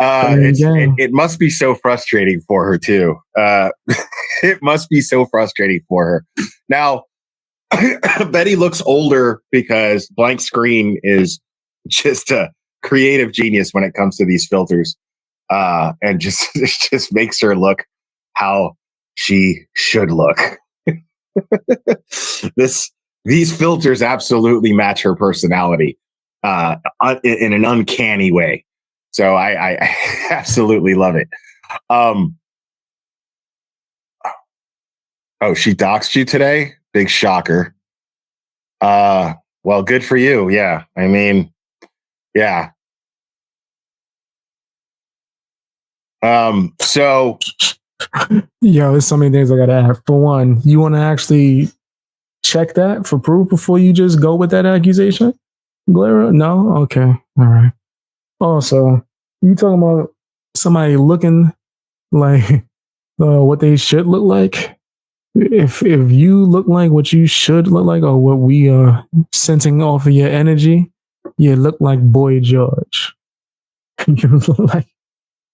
It must be so frustrating for her too. It must be so frustrating for her. Now, Betty looks older because Blank Screen is just a creative genius when it comes to these filters, and just it just makes her look how she should look. These filters absolutely match her personality in an uncanny way. So I absolutely love it. Oh, she doxed you today? Big shocker. Well, good for you. Yeah. I mean, yeah. So yo, there's so many things I gotta add. For one, you want to actually check that for proof before you just go with that accusation? Glera? No? Okay. All right. Also, you talking about somebody looking like what they should look like? If you look like what you should look like, or what we are sensing off of your energy, you look like Boy George. You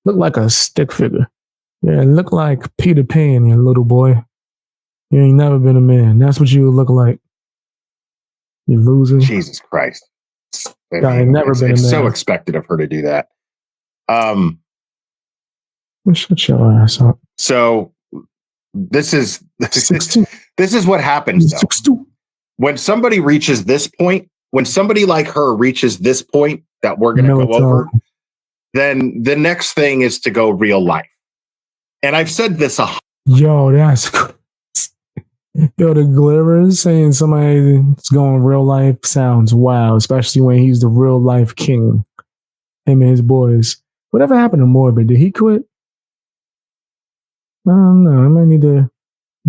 look like a stick figure. Yeah, look like Peter Pan, you little boy. You ain't never been a man. That's what you look like. You loser. Jesus Christ. I ain't never been a man. It's so expected of her to do that. Shut your ass up. So this is what happens though. When somebody reaches this point, when somebody like her reaches this point that we're going to go over, then the next thing is to go real life. And I've said this yo, that's yo, the Glera saying somebody's going real life sounds wild, especially when he's the real life king. Him and his boys. Whatever happened to Morbid? Did he quit? I don't know. I might need to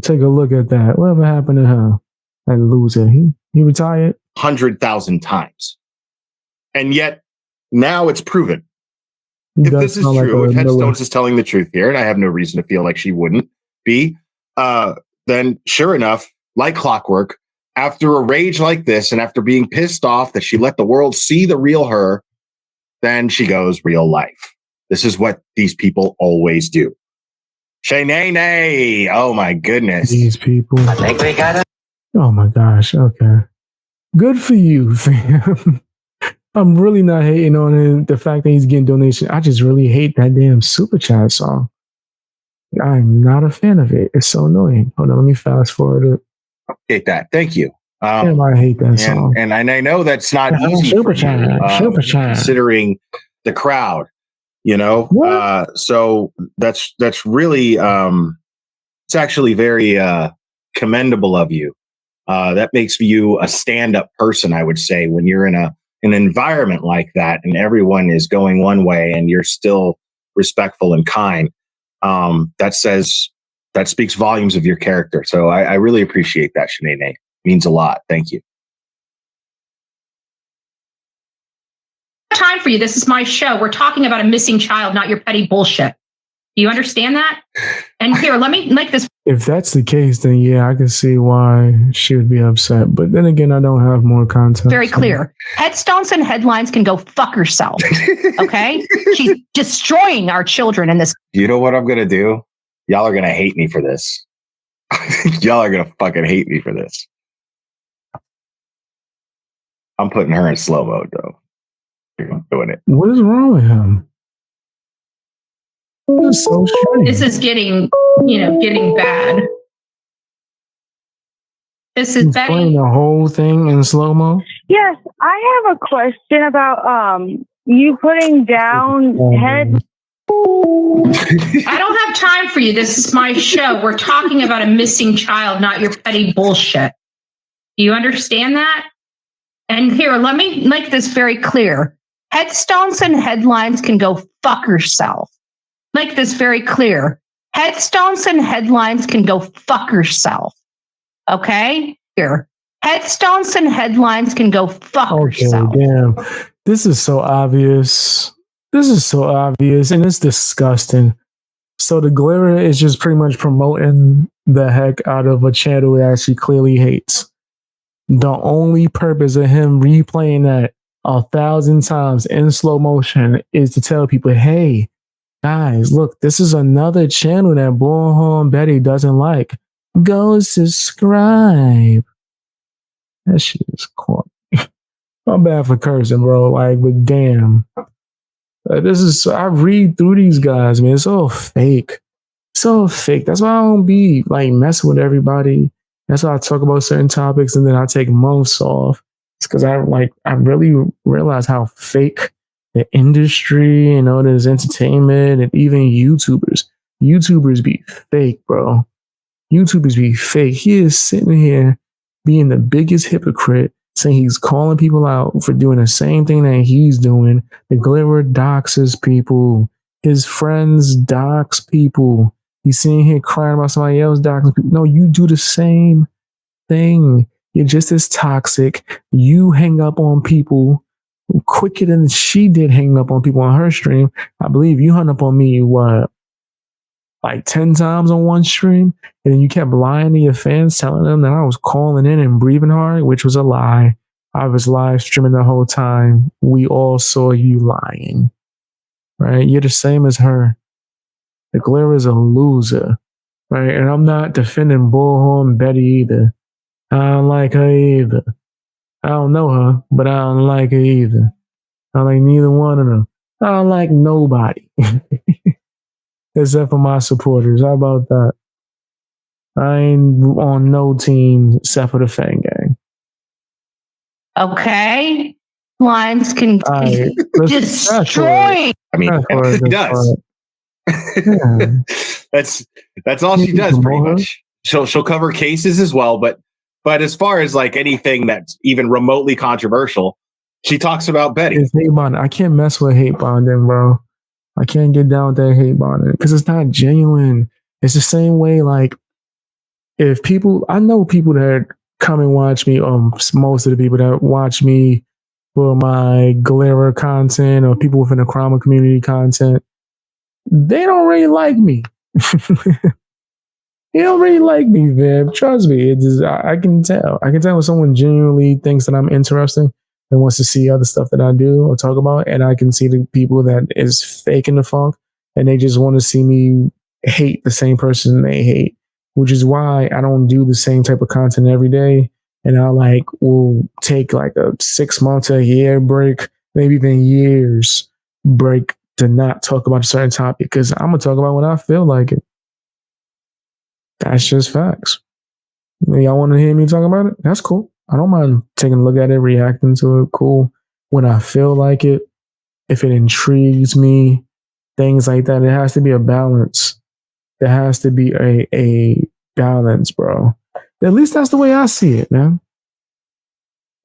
take a look at that. Whatever happened to him? That loser. He retired 100,000 times. And yet now it's proven. If this is true, if Headstones is telling the truth here, and I have no reason to feel like she wouldn't be, then sure enough, like clockwork, after a rage like this, and after being pissed off that she let the world see the real her, then she goes real life. This is what these people always do. Shay-nay-nay. Oh my goodness. These people. I think we got it. Oh my gosh. Okay. Good for you, fam. I'm really not hating on the fact that he's getting donations. I just really hate that damn super chat song. I'm not a fan of it. It's so annoying. Hold on, let me fast forward it. Hate that. Thank you. Damn, I hate that song. And I know that's not easy super chat. Super chat. Considering the crowd, you know. So that's really it's actually very commendable of you. That makes you a stand-up person, I would say, when you're in an environment like that and everyone is going one way and you're still respectful and kind. That speaks volumes of your character. So I really appreciate that, Shanae. Means a lot. Thank you. Time for you. This is my show. We're talking about a missing child, not your petty bullshit. Do you understand that? And here, let me make this. If that's the case, then yeah, I can see why she would be upset. But then again, I don't have more context. Very clear. Headstones and headlines can go fuck herself. Okay? She's destroying our children in this. You know what I'm going to do? Y'all are going to hate me for this. Y'all are going to fucking hate me for this. I'm putting her in slow mode, though. You're doing it. What is wrong with him? This is so strange. This is getting bad. This is playing the whole thing in slow mo. Yes, I have a question about you putting down head. I don't have time for you. This is my show. We're talking about a missing child, not your petty bullshit. Do you understand that? And here, let me make this very clear. Headstones and headlines can go fuck herself. Make this very clear. Headstones and headlines can go fuck herself. Okay? Here. Headstones and headlines can go fuck herself. Damn. This is so obvious. This is so obvious and it's disgusting. So the Glera is just pretty much promoting the heck out of a channel that she clearly hates. The only purpose of him replaying that 1,000 times in slow motion is to tell people, hey, guys, look, this is another channel that Bullhorn Betty doesn't like. Go subscribe. That shit is corny. I'm bad for cursing, bro. Like, but damn. I read through these guys, man. It's all fake. So fake. That's why I don't be like messing with everybody. That's why I talk about certain topics and then I take months off. It's because I really realize how fake the industry and all this entertainment and even YouTubers be fake, bro. YouTubers be fake. He is sitting here being the biggest hypocrite, saying he's calling people out for doing the same thing that he's doing. The Glitterer doxes people. His friends dox people. He's sitting here crying about somebody else doxing people. No, you do the same thing. You're just as toxic. You hang up on people quicker than she did hang up on people on her stream. I believe you hung up on me, what, like 10 times on one stream? And then you kept lying to your fans, telling them that I was calling in and breathing hard, which was a lie. I was live streaming the whole time. We all saw you lying, right? You're the same as her. The Glare is a loser, right? And I'm not defending Bullhorn Betty either. I don't like her either. I don't know her, but I don't like her either. I don't like neither one of them. I don't like nobody. Except for my supporters. How about that? I ain't on no team except for the Fang Gang. Okay. Lines can destroy. I mean, he does. Yeah. That's all she does pretty much. She'll cover cases as well, but as far as like anything that's even remotely controversial, she talks about Betty. It's hate bonding. I can't mess with hate bonding, bro. I can't get down with that hate bonding because it's not genuine. It's the same way, like, if people, I know people that come and watch me, most of the people that watch me for my Glare content or people within the Chroma community content, they don't really like me. They don't really like me, man. Trust me. I can tell. I can tell when someone genuinely thinks that I'm interesting and wants to see other stuff that I do or talk about. And I can see the people that is faking the funk and they just want to see me hate the same person they hate, which is why I don't do the same type of content every day. And I will take like a 6 months, a year break, maybe even years break to not talk about a certain topic because I'm going to talk about when I feel like it. That's just facts. Y'all want to hear me talk about it? That's cool. I don't mind taking a look at it, reacting to it. Cool. When I feel like it, if it intrigues me, things like that, it has to be a balance. There has to be a balance, bro. At least that's the way I see it, man.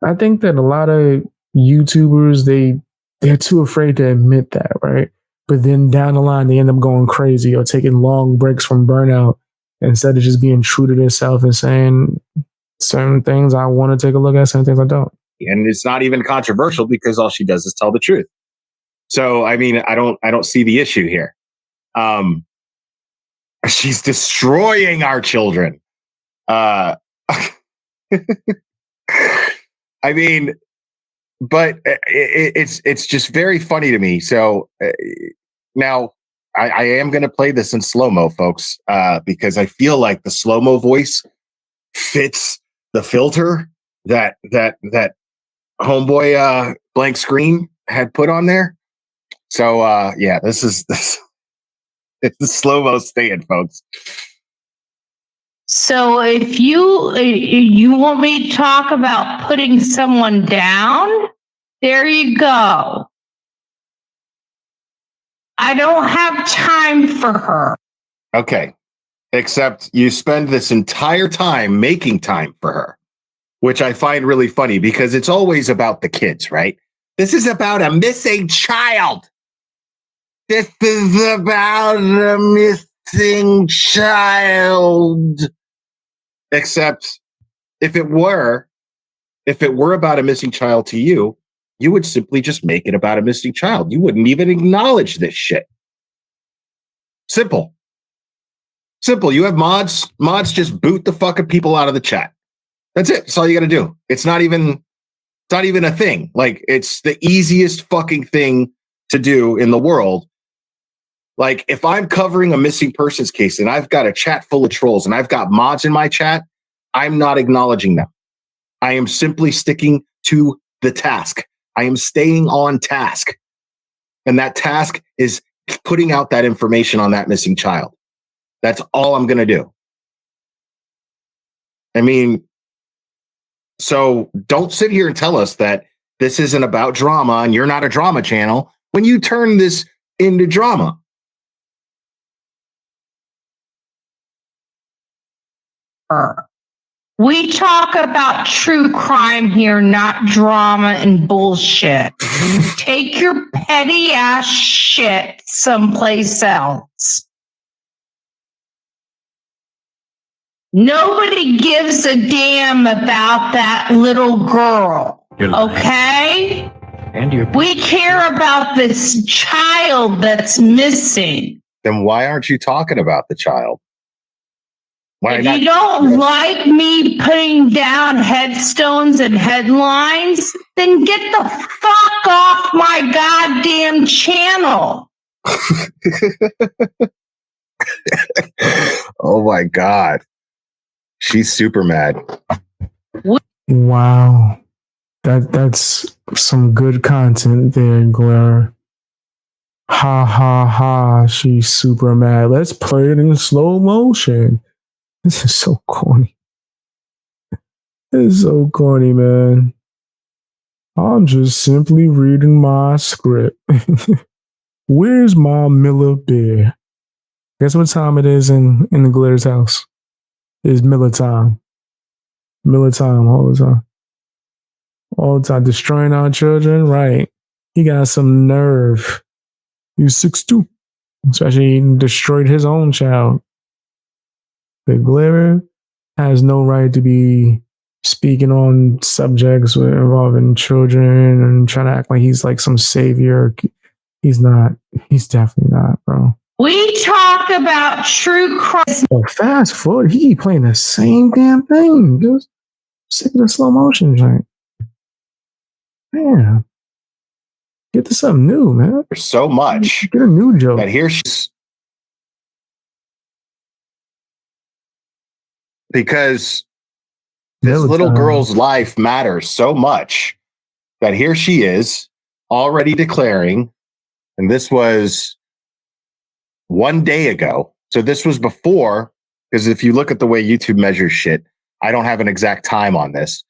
I think that a lot of YouTubers, they're too afraid to admit that, right? But then down the line, they end up going crazy or taking long breaks from burnout instead of just being true to themselves and saying certain things I want to take a look at, certain things I don't. And it's not even controversial because all she does is tell the truth. So, I mean, I don't see the issue here. She's destroying our children. I mean, but it's just very funny to me. So now I am going to play this in slow-mo, folks, because I feel like the slow-mo voice fits the filter that homeboy blank screen had put on there. So yeah, this it's the slow-mo stand, folks. So if you want me to talk about putting someone down, there you go. I don't have time for her. Okay. Except you spend this entire time making time for her, which I find really funny because it's always about the kids, right? This is about a missing child. This is about a missing child. Except if it were about a missing child to you, you would simply just make it about a missing child. You wouldn't even acknowledge this shit. Simple. You have mods. Mods just boot the fucking people out of the chat. That's it. That's all you got to do. It's not even not even a thing. Like, it's the easiest fucking thing to do in the world. Like, if I'm covering a missing persons case and I've got a chat full of trolls and I've got mods in my chat, I'm not acknowledging them. I am simply sticking to the task. I am staying on task. And that task is putting out that information on that missing child. That's all I'm going to do. I mean, so don't sit here and tell us that this isn't about drama and you're not a drama channel when you turn this into drama. We talk about true crime here, not drama and bullshit. Take your petty ass shit someplace else. Nobody gives a damn about that little girl, okay? We care about this child that's missing. Then why aren't you talking about the child? Why if not? You don't like me putting down headstones and headlines, then get the fuck off my goddamn channel. Oh my God. She's super mad. Wow. That's some good content there, Glare. Ha ha ha. She's super mad. Let's play it in slow motion. This is so corny. This is so corny, man. I'm just simply reading my script. Where's my Miller beer? Guess what time it is in the Glare's house? It's Miller time. Miller time all the time. All the time. Destroying our children? Right. He got some nerve. He was 6'2". Especially he destroyed his own child. The Glare has no right to be speaking on subjects involving children and trying to act like he's like some savior. He's not. He's definitely not, bro. We talk about true crime. Oh, fast forward. He keep playing the same damn thing. Just sick of the slow motion joint. Man, get to something new, man. There's so much. Get a new joke. That here she's. Because this little girl's life matters so much that here she is already declaring, and this was 1 day ago. So this was before, because if you look at the way YouTube measures shit, I don't have an exact time on this,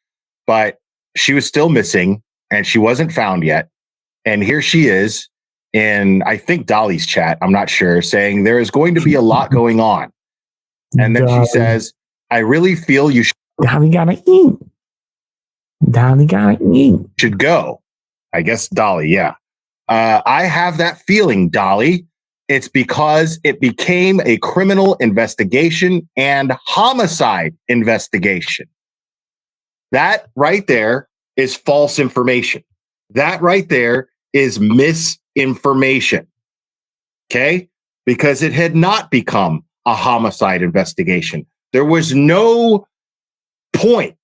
but she was still missing and she wasn't found yet. And here she is in, I think, Dolly's chat, I'm not sure, saying there is going to be a lot going on. And then she says, I really feel you Dolly gotta eat. Dolly gotta eat. Should go. I guess Dolly, yeah. I have that feeling, Dolly. It's because it became a criminal investigation and homicide investigation. That right there is false information. That right there is misinformation. Okay? Because it had not become a homicide investigation. There was no point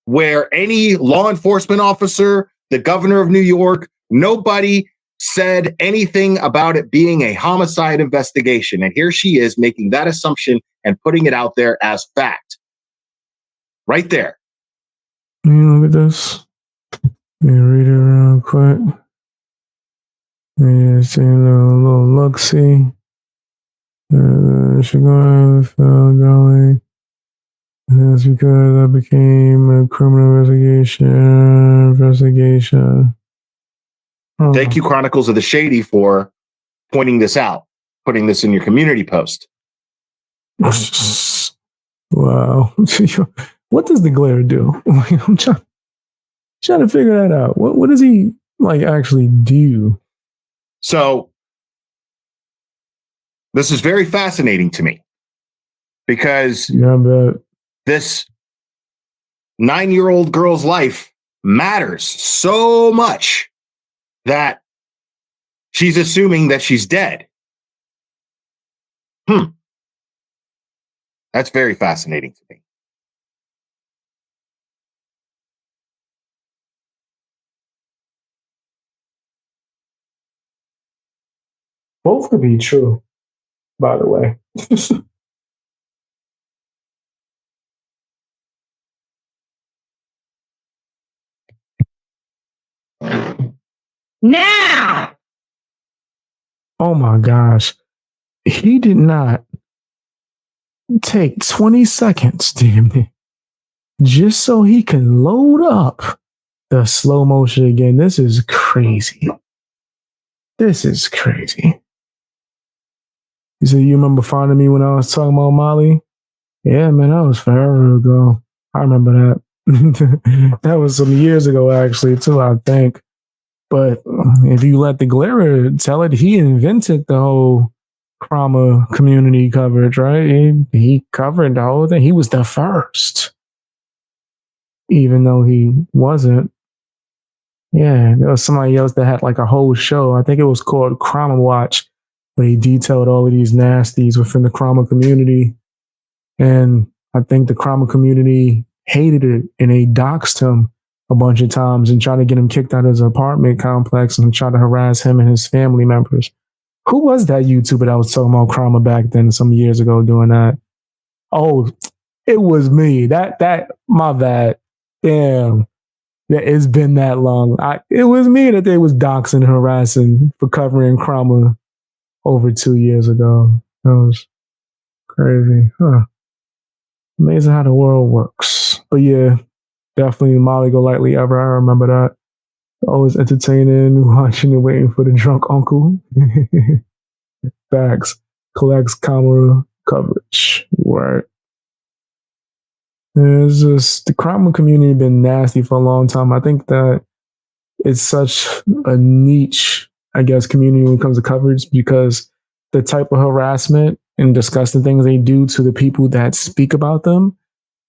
where any law enforcement officer, the governor of New York, nobody said anything about it being a homicide investigation. And here she is making that assumption and putting it out there as fact. Right there. Look at this. Let me read it real quick. Yeah, see a little look-see. She going to Dolly. That's because I became a criminal investigation. Oh. Thank you, Chronicles of the Shady, for pointing this out, putting this in your community post. Wow. What does the Glare do? I'm trying to figure that out. What does he like actually do? So this is very fascinating to me because this 9-year-old girl's life matters so much that she's assuming that she's dead. That's very fascinating to me. Both could be true, by the way. Now! Oh my gosh. He did not take 20 seconds, damn it, just so he can load up the slow motion again. This is crazy. This is crazy. He said, you remember finding me when I was talking about Molly? Yeah, man, that was forever ago. I remember that. That was some years ago, actually, too, I think. But if you let the Glare tell it, he invented the whole trauma community coverage, right? He covered the whole thing. He was the first, even though he wasn't. Yeah, there was somebody else that had like a whole show. I think it was called Trauma Watch, where he detailed all of these nasties within the trauma community. And I think the trauma community hated it and they doxed him a bunch of times and tried to get him kicked out of his apartment complex and tried to harass him and his family members. Who was that YouTuber that was talking about trauma back then some years ago doing that? Oh, it was me. That my bad. Damn. It's been that long. It was me that they was doxing and harassing for covering trauma over 2 years ago. That was crazy. Huh. Amazing how the world works. But yeah, definitely Molly Golightly ever. I remember that. Always entertaining, watching and waiting for the drunk uncle. Facts. Collects camera coverage. Right. It's just the crime community been nasty for a long time. I think that it's such a niche, I guess, community when it comes to coverage because the type of harassment and disgusting things they do to the people that speak about them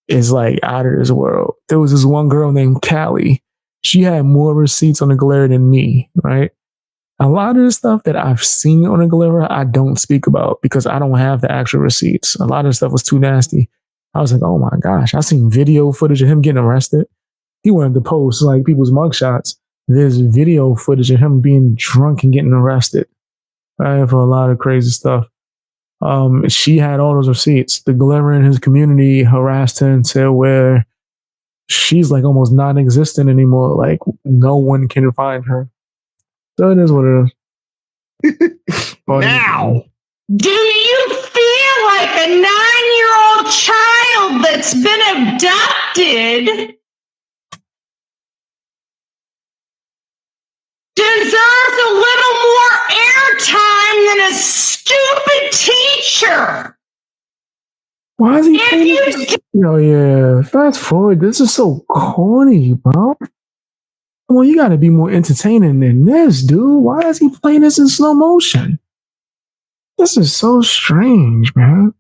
is like out of this world. There was this one girl named Callie. She had more receipts on the Galera than me, right? A lot of the stuff that I've seen on the Galera, I don't speak about because I don't have the actual receipts. A lot of the stuff was too nasty. I was like, oh my gosh, I seen video footage of him getting arrested. He wanted to post like people's mugshots. There's video footage of him being drunk and getting arrested, right, for a lot of crazy stuff. She had all those receipts. The Galera in his community harassed her until where she's like almost non-existent anymore. Like no one can find her. So it is what it is. Now, do you feel like a 9-year-old child that's been abducted deserves a little more airtime than a stupid teacher? Why is he Oh yeah, fast forward. This is so corny, bro. Come on, you gotta be more entertaining than this, dude. Why is he playing this in slow motion? This is so strange, man.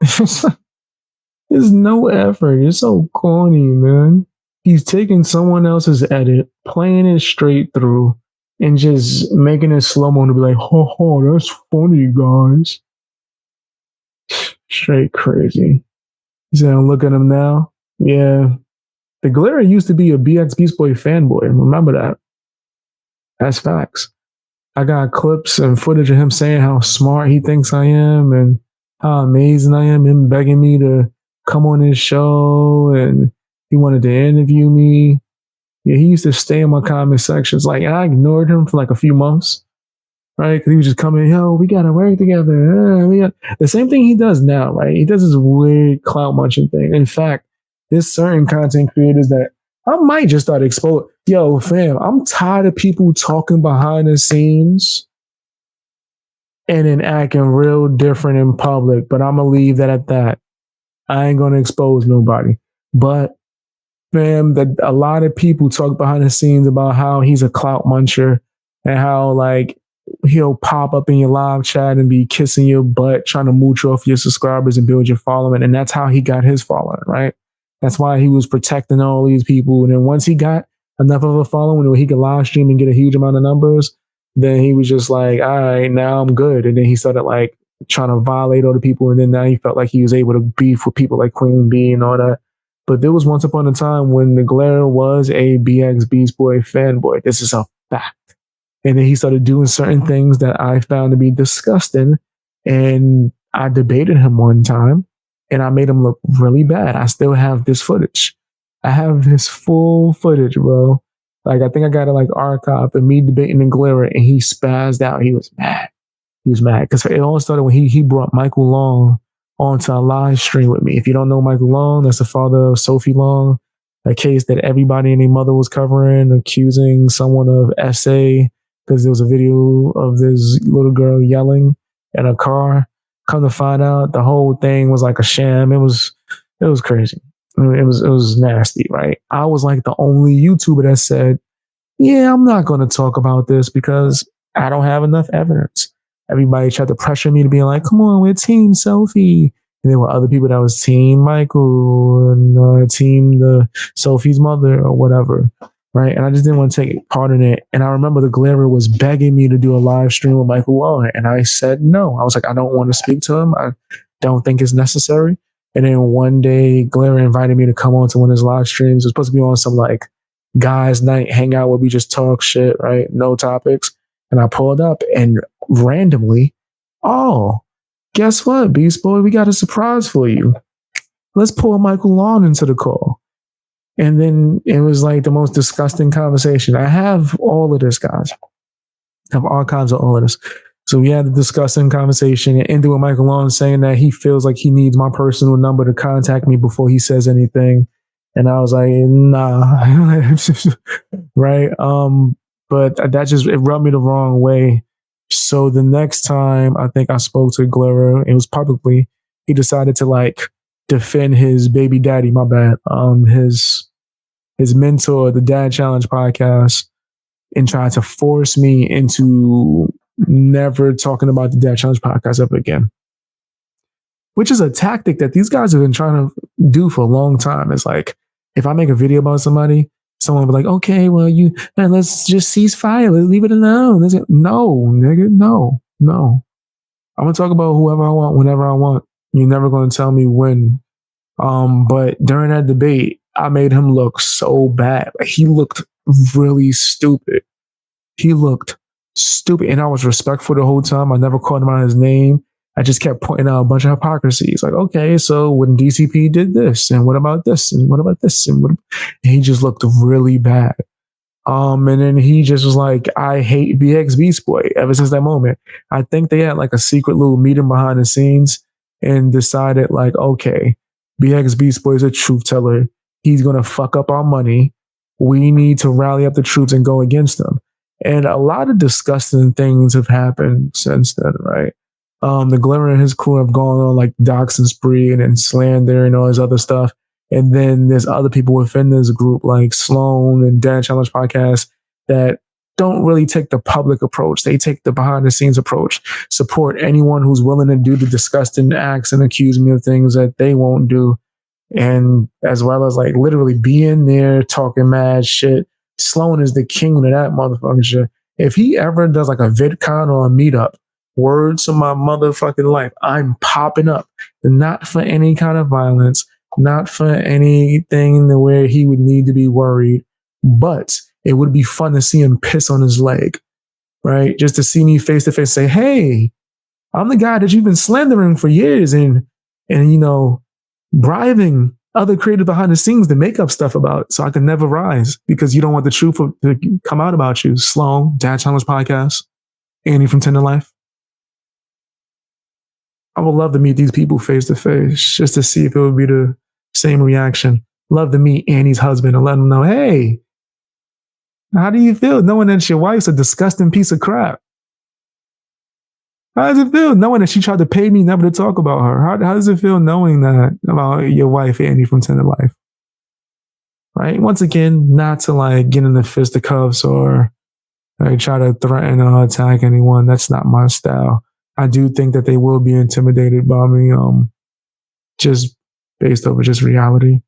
There's no effort. It's so corny, man. He's taking someone else's edit, playing it straight through, and just making it slow mo to be like, ho, that's funny, guys. Straight crazy. He said, look at him now. Yeah. The Galera used to be a bxbeastboy fanboy. Remember that. That's facts. I got clips and footage of him saying how smart he thinks I am and how amazing I am, him begging me to come on his show and he wanted to interview me. Yeah, he used to stay in my comment sections. Like, I ignored him for like a few months, right? Because he was just coming, yo, we got to work together. The same thing he does now, right? He does this weird clout munching thing. In fact, there's certain content creators that I might just start exposing. Yo, fam, I'm tired of people talking behind the scenes and then acting real different in public, but I'm going to leave that at that. I ain't going to expose nobody. But, fam, that a lot of people talk behind the scenes about how he's a clout muncher and how, like, he'll pop up in your live chat and be kissing your butt, trying to mooch off your subscribers and build your following. And that's how he got his following, right? That's why he was protecting all these people. And then once he got enough of a following where he could live stream and get a huge amount of numbers, then he was just like, all right, now I'm good. And then he started like trying to violate other people. And then now he felt like he was able to beef with people like Queen Bee and all that. But there was once upon a time when the Galera was a bxbeastboy fanboy. This is a fact. And then he started doing certain things that I found to be disgusting. And I debated him one time and I made him look really bad. I still have this footage. I have this full footage, bro. Like, I think I got it like archived of me debating and glaring, and he spazzed out. He was mad. He was mad because it all started when he brought Michael Long onto a live stream with me. If you don't know Michael Long, that's the father of Sophie Long, a case that everybody and their mother was covering, accusing someone of SA because there was a video of this little girl yelling in a car. Come to find out, the whole thing was like a sham. It was crazy. It was nasty, right? I was like the only YouTuber that said, yeah, I'm not going to talk about this because I don't have enough evidence. Everybody tried to pressure me to be like, come on, we're team Sophie. And there were other people that was team Michael and team the Sophie's mother or whatever, right? And I just didn't want to take part in it. And I remember the Glarer was begging me to do a live stream with Michael Long, and I said no. I was like, I don't want to speak to him. I don't think it's necessary. And then one day, Glarer invited me to come on to one of his live streams. It was supposed to be on some like guys' night hangout where we just talk shit, right? No topics. And I pulled up and randomly, oh, guess what, Beast Boy? We got a surprise for you. Let's pull Michael Long into the call. And then it was like the most disgusting conversation. I have all of this, guys. I have archives of all of this. So we had a disgusting conversation and ended with Michael Long saying that he feels like he needs my personal number to contact me before he says anything. And I was like, nah, right? But that just, it rubbed me the wrong way. So the next time I think I spoke to Glarer, it was publicly, he decided to like defend his baby daddy, my bad, his mentor, the Dad Challenge podcast, and tried to force me into never talking about the Dad Challenge podcast ever again. Which is a tactic that these guys have been trying to do for a long time. It's like, if I make a video about somebody, someone will be like, okay, well, let's just cease fire. Let's leave it alone. No, nigga, no. I'm going to talk about whoever I want, whenever I want. You're never going to tell me when. But during that debate, I made him look so bad. Like, he looked really stupid. And I was respectful the whole time. I never called him out his name. I just kept pointing out a bunch of hypocrisies. Like, okay, so when DCP did this, and what about this, and what about this, and he just looked really bad. And then he just was like, I hate bxbeastboy ever since that moment. I think they had like a secret little meeting behind the scenes and decided like, okay, bxbeastboy is a truth teller. He's going to fuck up our money. We need to rally up the troops and go against them. And a lot of disgusting things have happened since then, right? The Glimmer and his crew have gone on like doxing spree and slander and all this other stuff. And then there's other people within this group like Sloan and Dad Challenge podcast that don't really take the public approach. They take the behind the scenes approach, support anyone who's willing to do the disgusting acts and accuse me of things that they won't do. And as well as like literally being there talking mad shit. Sloan is the king of that motherfucking shit. If he ever does like a VidCon or a meetup, words of my motherfucking life, I'm popping up. Not for any kind of violence, not for anything where he would need to be worried, but it would be fun to see him piss on his leg, right? Just to see me face to face say, hey, I'm the guy that you've been slandering for years and bribing other creators behind the scenes to make up stuff about so I can never rise because you don't want the truth to come out about you. Sloan, Dad Challenge podcast, Annie from Tender Life. I would love to meet these people face to face just to see if it would be the same reaction. Love to meet Annie's husband and let him know, hey, how do you feel knowing that your wife's a disgusting piece of crap? How does it feel knowing that she tried to pay me never to talk about her? How does it feel knowing that about your wife, Annie from Tender Life? Right? Once again, not to like get in the fisticuffs or like, try to threaten or attack anyone. That's not my style. I do think that they will be intimidated by me, just based over just reality,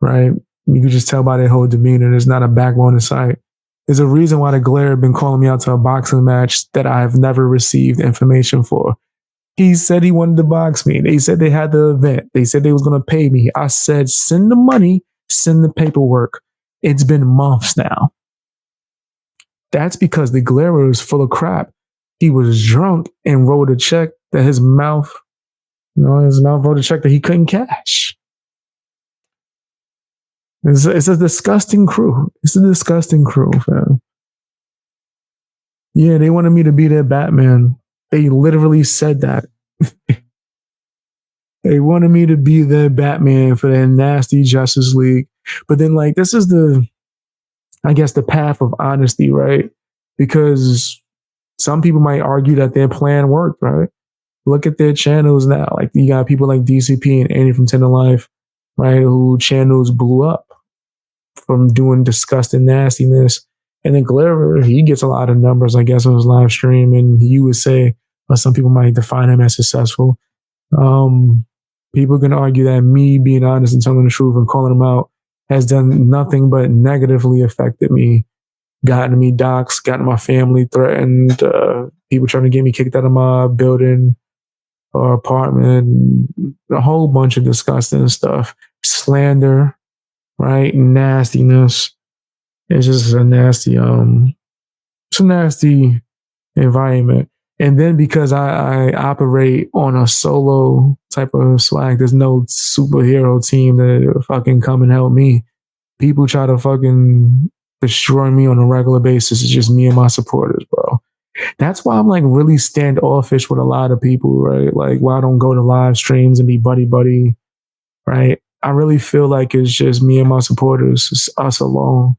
right? You can just tell by their whole demeanor. There's not a backbone in sight. There's a reason why the Glare have been calling me out to a boxing match that I have never received information for. He said he wanted to box me. They said they had the event. They said they was going to pay me. I said, send the money, send the paperwork. It's been months now. That's because the Glairer is full of crap. He was drunk and wrote a check that his mouth wrote a check that he couldn't cash. It's a disgusting crew. It's a disgusting crew, fam. Yeah, they wanted me to be their Batman. They literally said that. They wanted me to be their Batman for their nasty Justice League. But then, like, this is the path of honesty, right? Because some people might argue that their plan worked, right? Look at their channels now. Like, you got people like DCP and Andy from 10 to Life, right? Who channels blew up from doing disgusting nastiness. And then Glairer, he gets a lot of numbers, I guess, on his live stream. And you would say, or some people might define him as successful. People are going to argue that me being honest and telling the truth and calling him out has done nothing but negatively affected me, gotten me doxxed, gotten my family threatened, people trying to get me kicked out of my building or apartment, a whole bunch of disgusting stuff, slander, right? Nastiness. It's just a nasty, it's a nasty environment. And then because I operate on a solo type of swag, there's no superhero team that fucking come and help me. People try to fucking destroy me on a regular basis. It's just me and my supporters, bro. That's why I'm like really standoffish with a lot of people, right? Like why I don't go to live streams and be buddy, right? I really feel like it's just me and my supporters, it's us alone.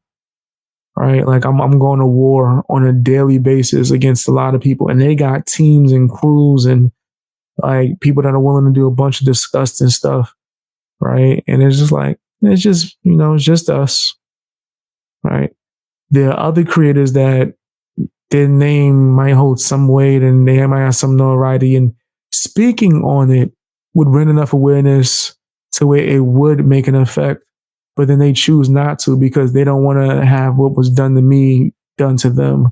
Right, like I'm going to war on a daily basis against a lot of people, and they got teams and crews and like people that are willing to do a bunch of disgusting stuff, right? And it's just like it's just us, right? There are other creators that their name might hold some weight and they might have some notoriety, and speaking on it would bring enough awareness to where it would make an effect. But then they choose not to because they don't want to have what was done to me done to them.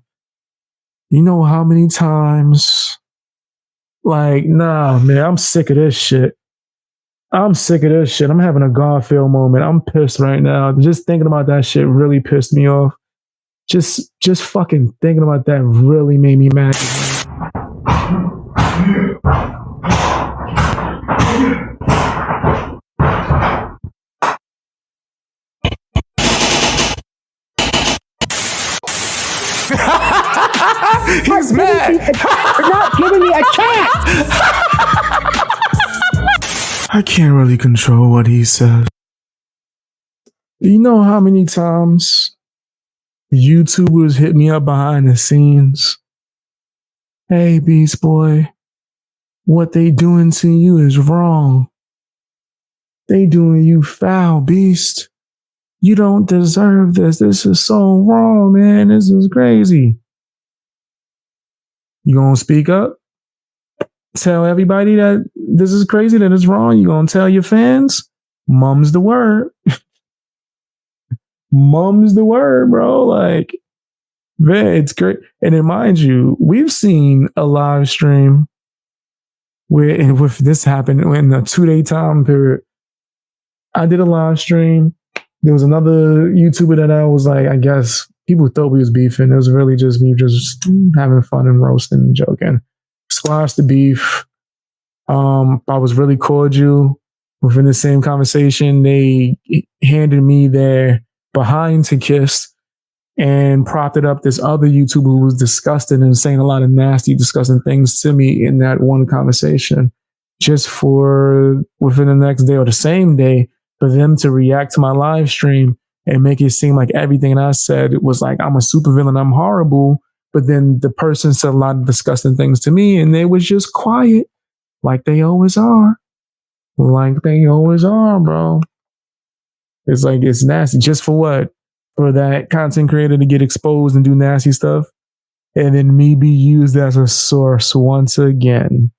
You know how many times, like, nah, man, I'm sick of this shit. I'm having a Garfield moment. I'm pissed right now. Just thinking about that shit really pissed me off. Just fucking thinking about that really made me mad. He's mad. You're not giving me a chance. I can't really control what he says. You know how many times YouTubers hit me up behind the scenes? Hey, Beast Boy, what they doing to you is wrong. They doing you foul, Beast. You don't deserve this. This is so wrong, man. This is crazy. You gonna speak up? Tell everybody that this is crazy, that it's wrong? You gonna tell your fans? Mum's the word. Mum's the word, bro. Like, man, it's great. And then mind you, we've seen a live stream where if this happened in a 2-day time period. I did a live stream. There was another YouTuber that I was like, I guess people thought we was beefing. It was really just me just having fun and roasting and joking. Squashed the beef. I was really cordial. Within the same conversation, they handed me their behind to kiss and propped it up this other YouTuber who was disgusting and saying a lot of nasty, disgusting things to me in that one conversation. Just for within the next day or the same day, for them to react to my live stream and make it seem like everything I said was like, I'm a supervillain, I'm horrible. But then the person said a lot of disgusting things to me and they was just quiet like they always are. Like they always are, bro. It's like, it's nasty. Just for what? For that content creator to get exposed and do nasty stuff. And then me be used as a source once again.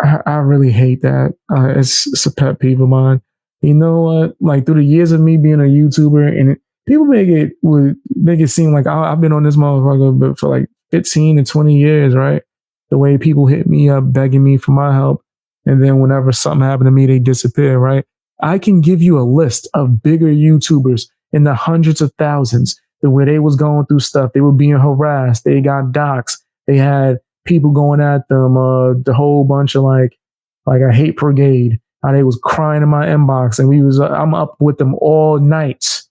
I really hate that. It's a pet peeve of mine. You know what? Like through the years of me being a YouTuber, and people make it seem like I've been on this motherfucker for like 15 to 20 years, right? The way people hit me up begging me for my help, and then whenever something happened to me, they disappear, right? I can give you a list of bigger YouTubers in the hundreds of thousands where they was going through stuff. They were being harassed. They got doxxed. They had people going at them. The whole bunch of like a hate brigade. How they was crying in my inbox, and I'm up with them all night,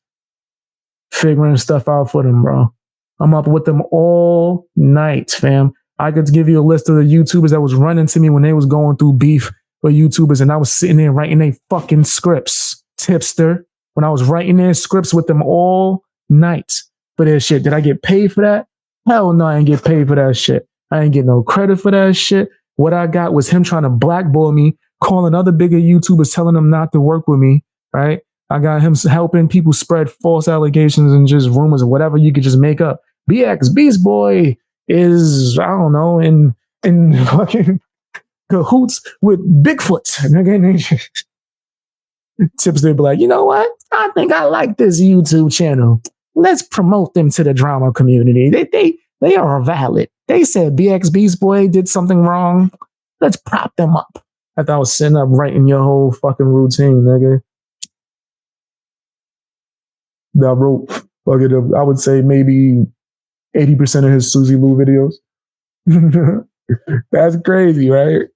figuring stuff out for them, bro. I'm up with them all night, fam. I could give you a list of the YouTubers that was running to me when they was going through beef with YouTubers, and I was sitting there writing their fucking scripts, tipster. When I was writing their scripts with them all night for their shit. Did I get paid for that? Hell no, I didn't get paid for that shit. I didn't get no credit for that shit. What I got was him trying to blackball me, calling other bigger YouTubers, telling them not to work with me, right? I got him helping people spread false allegations and just rumors or whatever you could just make up. bxbeastboy is, I don't know, in fucking cahoots with Bigfoot. Tips, they'd be like, you know what? I think I like this YouTube channel. Let's promote them to the drama community. They are valid. They said bxbeastboy did something wrong. Let's prop them up. After I was sitting up writing your whole fucking routine, nigga. I wrote, I would say maybe 80% of his Suzy Lou videos. That's crazy, right?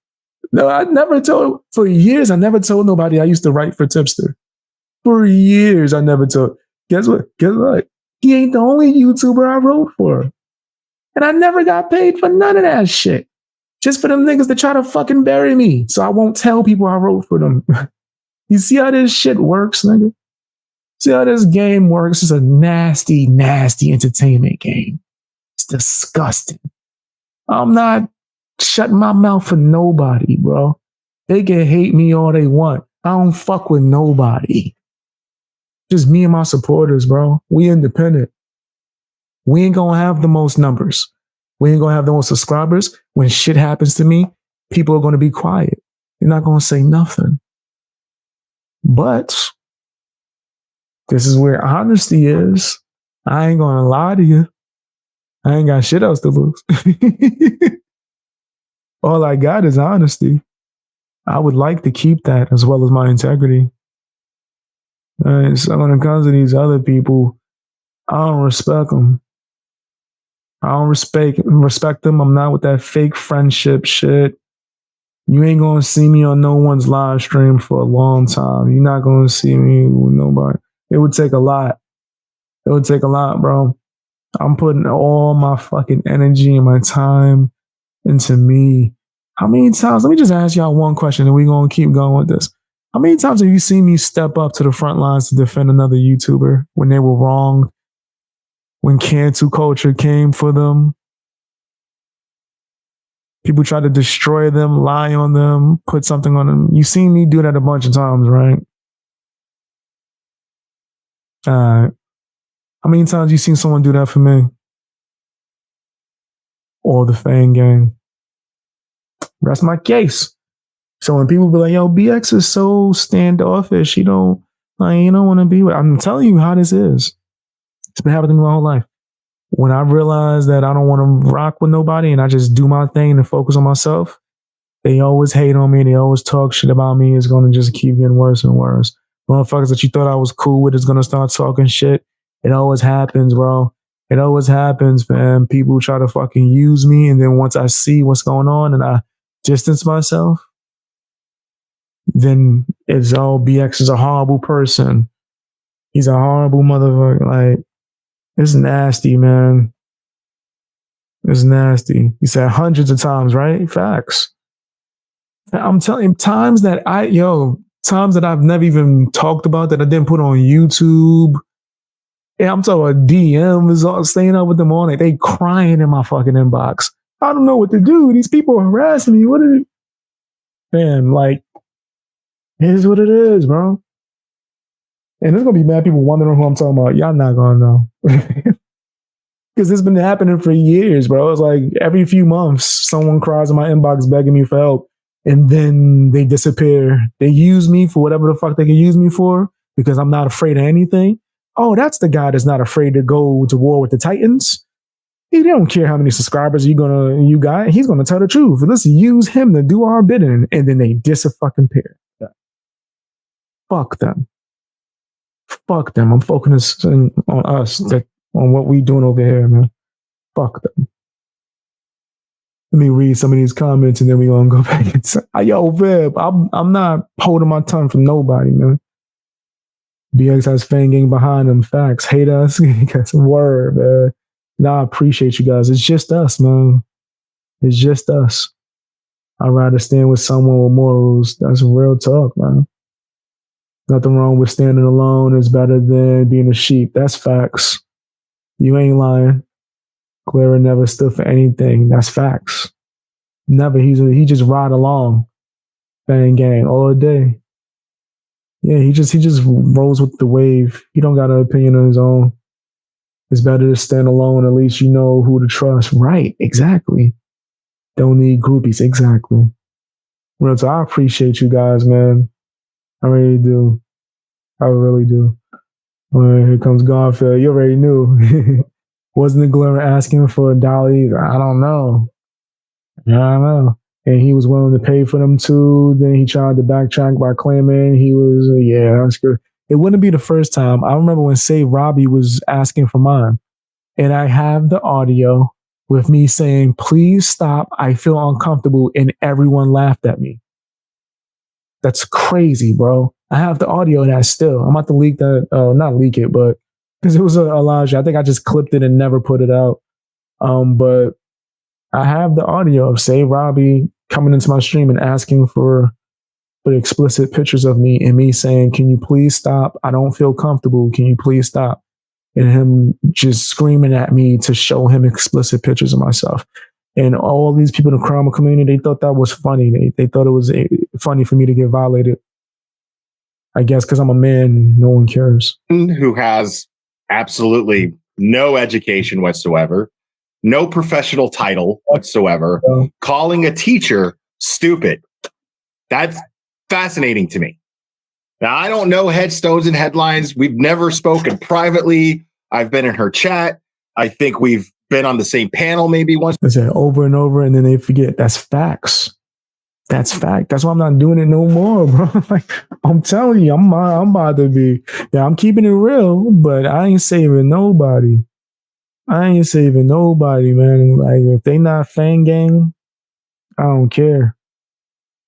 No, for years, I never told nobody I used to write for Tipster. For years, I never told. Guess what? He ain't the only YouTuber I wrote for. And I never got paid for none of that shit. Just for them niggas to try to fucking bury me. So I won't tell people I wrote for them. You see how this shit works, nigga? See how this game works? It's a nasty, nasty entertainment game. It's disgusting. I'm not shutting my mouth for nobody, bro. They can hate me all they want. I don't fuck with nobody. Just me and my supporters, bro. We independent. We ain't gonna have the most numbers. We ain't gonna have the most subscribers. When shit happens to me, people are gonna be quiet. They're not gonna say nothing. But this is where honesty is. I ain't gonna lie to you. I ain't got shit else to lose. All I got is honesty. I would like to keep that as well as my integrity. So when it comes to these other people, I don't respect them. I don't respect them. I'm not with that fake friendship shit. You ain't gonna see me on no one's live stream for a long time. You're not gonna see me with nobody. It would take a lot. It would take a lot, bro. I'm putting all my fucking energy and my time into me. How many times? Let me just ask y'all one question and we're gonna keep going with this. How many times have you seen me step up to the front lines to defend another YouTuber when they were wrong? When cancel culture came for them? People try to destroy them, lie on them, put something on them. You seen me do that a bunch of times, right? How many times you seen someone do that for me? Or the Fang Gang? That's my case. So when people be like, yo, BX is so standoffish, you don't want to be with. I'm telling you how this is. It's been happening to me my whole life. When I realize that I don't want to rock with nobody and I just do my thing and focus on myself, they always hate on me. They always talk shit about me. It's going to just keep getting worse and worse. Motherfuckers that you thought I was cool with is going to start talking shit. It always happens, bro. It always happens, man. People try to fucking use me. And then once I see what's going on and I distance myself, then it's BX is a horrible person. He's a horrible motherfucker. Like, it's nasty, man. It's nasty. He said hundreds of times, right? Facts. I'm telling you, times that I've never even talked about that I didn't put on YouTube. Yeah, I'm talking about DMs, staying up with them all night. They crying in my fucking inbox. I don't know what to do. These people are harassing me. What is it? Man, like, it is what it is, bro. And there's going to be mad people wondering who I'm talking about. Y'all not going to know. Because it's been happening for years, bro. It's like every few months, someone cries in my inbox begging me for help. And then they disappear. They use me for whatever the fuck they can use me for because I'm not afraid of anything. Oh, that's the guy that's not afraid to go to war with the Titans. He don't care how many subscribers you got. He's going to tell the truth. Let's use him to do our bidding. And then they disappear. Fuck them. Fuck them. I'm focusing on us. on what we doing over here, man. Fuck them. Let me read some of these comments and then we gonna go back and say, yo, Vib, I'm not holding my tongue from nobody, man. BX has fan gang behind them. Facts. Hate us. Word, man. Nah, I appreciate you guys. It's just us, man. It's just us. I'd rather stand with someone with morals. That's real talk, man. Nothing wrong with standing alone. It's better than being a sheep. That's facts. You ain't lying. Clara never stood for anything. That's facts. Never. He just ride along. Fan gang all day. Yeah, he just rolls with the wave. He don't got an opinion on his own. It's better to stand alone. At least you know who to trust. Right, exactly. Don't need groupies. Exactly. Real talk, I appreciate you guys, man. I really do. I really do. Well, here comes Garfield. You already knew. Wasn't the Glover asking for a dolly? I don't know. I don't know. And he was willing to pay for them too. Then he tried to backtrack by claiming he was, yeah, that's good. It wouldn't be the first time. I remember when Save Robbie was asking for mine. And I have the audio with me saying, please stop. I feel uncomfortable. And everyone laughed at me. That's crazy, bro. I have the audio of that still. I'm about to leak that. Not leak it, but because it was a large. I think I just clipped it and never put it out. But I have the audio of Save Robbie coming into my stream and asking for explicit pictures of me and me saying, can you please stop? I don't feel comfortable. Can you please stop? And him just screaming at me to show him explicit pictures of myself. And all these people in the crime community, they thought that was funny. They thought it was funny for me to get violated. I guess because I'm a man, no one cares. Who has absolutely no education whatsoever, no professional title whatsoever, calling a teacher stupid. That's fascinating to me. Now, I don't know headstones and headlines. We've never spoken privately. I've been in her chat. I think we've been on the same panel maybe once. They say over and over, and then they forget. That's facts. That's fact. That's why I'm not doing it no more, bro. Like, I'm telling you, I'm about to be. Yeah, I'm keeping it real, but I ain't saving nobody. I ain't saving nobody, man. Like, if they not fan gang, I don't care.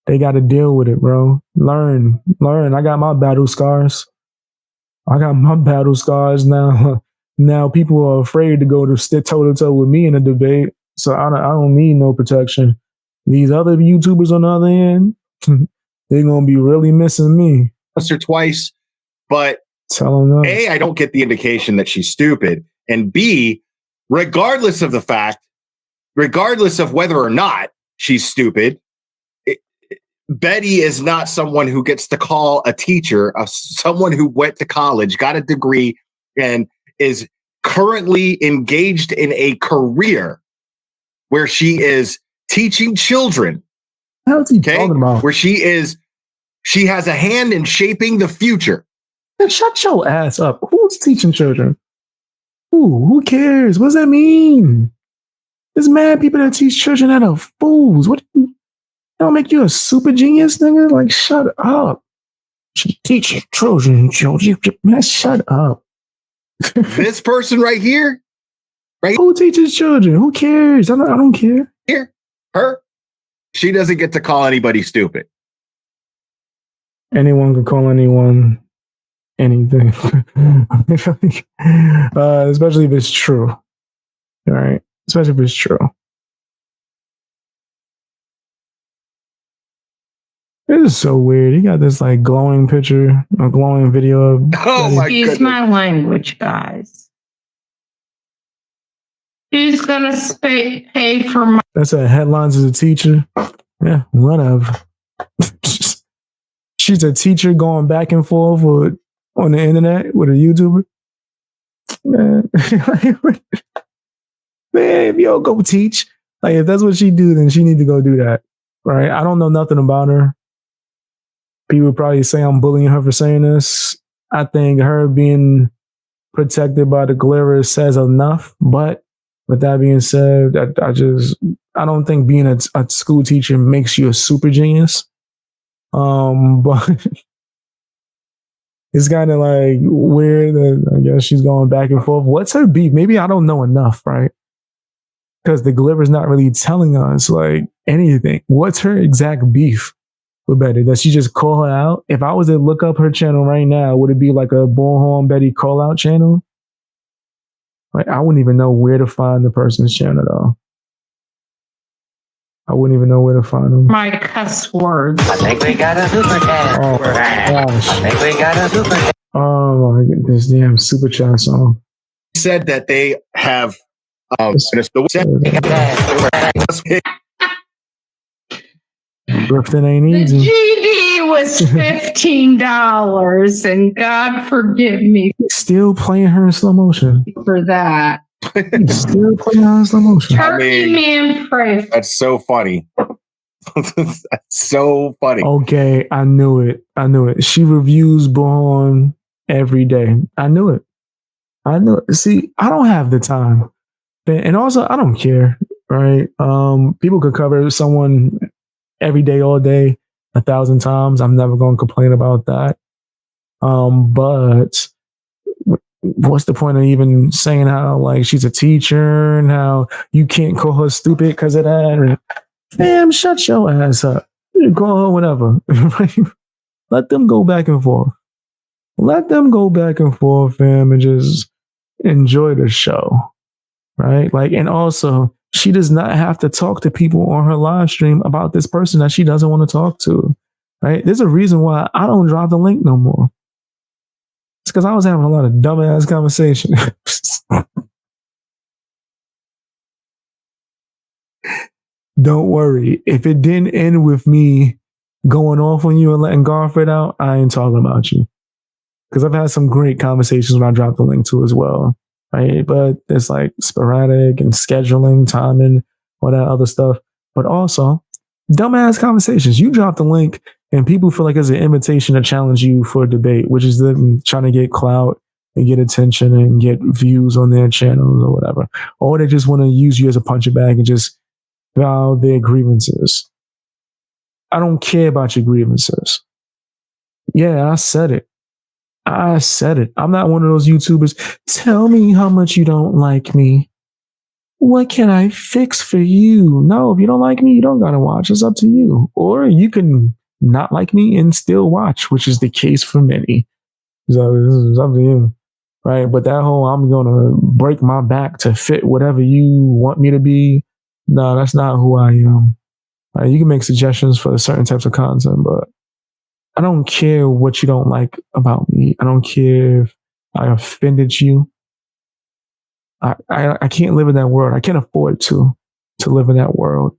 They got to deal with it, bro. Learn. I got my battle scars. Now. Now people are afraid to go to sit toe to toe with me in a debate, so I don't need no protection. These other YouTubers on the other end, they're gonna be really missing me once or twice. But tell them no. A, I don't get the indication that she's stupid, and B, regardless of whether or not she's stupid, Betty is not someone who gets to call a teacher, someone who went to college, got a degree, and is currently engaged in a career where she is teaching children. How's he talking about? Where she has a hand in shaping the future. Shut your ass up. Who's teaching children? Who cares? What does that mean? There's mad people that teach children that are fools. What don't make you a super genius, nigga? Like, shut up. She teaches children, man, shut up. This person right here, right? Who teaches children? Who cares? I don't care. Here, her. She doesn't get to call anybody stupid. Anyone can call anyone anything, especially if it's true. All right, especially if it's true. This is so weird. He got this like glowing picture, a glowing video of. Oh my goodness. Excuse my language, guys. Who's gonna pay for my? That's a headlines as a teacher. Yeah, whatever. She's a teacher going back and forth on the internet with a YouTuber. Man, if you don't go teach, like if that's what she do, then she need to go do that. Right? I don't know nothing about her. People would probably say I'm bullying her for saying this. I think her being protected by the glitter says enough. But with that being said, I don't think being a school teacher makes you a super genius. But it's kind of like weird that I guess she's going back and forth. What's her beef? Maybe I don't know enough, right? Because the Gliver's not really telling us like anything. What's her exact beef with Betty? Does she just call her out? If I was to look up her channel right now, would it be like a Bullhorn Betty call out channel? Like I wouldn't even know where to find the person's channel though. I wouldn't even know where to find them. My cuss words. I think we got a super chat. Oh my gosh. I think we got a super chat. Oh my goodness, damn super chat song. He said that they have Grifting ain't The easy. GD was $15, and God forgive me Still playing her in slow motion. for that. Still playing her in slow motion. Turkey man pray. That's so funny. That's so funny. Okay, I knew it. She reviews Bullhorn every day. I knew it. See, I don't have the time. And also, I don't care, right? People could cover someone every day, all day, 1,000 times. I'm never going to complain about that. But what's the point of even saying how like she's a teacher and how you can't call her stupid because of that? Fam, shut your ass up. You call her whatever. Let them go back and forth. Fam, and just enjoy the show. Right? Like, and also, she does not have to talk to people on her live stream about this person that she doesn't want to talk to. Right? There's a reason why I don't drop the link no more. It's because I was having a lot of dumbass conversation. Don't worry. If it didn't end with me going off on you and letting Garfield out, I ain't talking about you. Because I've had some great conversations when I dropped the link to as well. Right? But it's like sporadic and scheduling, timing, all that other stuff. But also, dumbass conversations. You drop the link and people feel like it's an invitation to challenge you for a debate, which is them trying to get clout and get attention and get views on their channels or whatever. Or they just want to use you as a punching bag and just vow their grievances. I don't care about your grievances. Yeah, I said it. I'm not one of those YouTubers. Tell me how much you don't like me. What can I fix for you? No, if you don't like me, you don't gotta watch. It's up to you. Or you can not like me and still watch, which is the case for many. So this is up to you. Right? But that whole I'm gonna break my back to fit whatever you want me to be. No, that's not who I am. Right? You can make suggestions for certain types of content, but I don't care what you don't like about me. I don't care if I offended you. I can't live in that world. I can't afford to live in that world.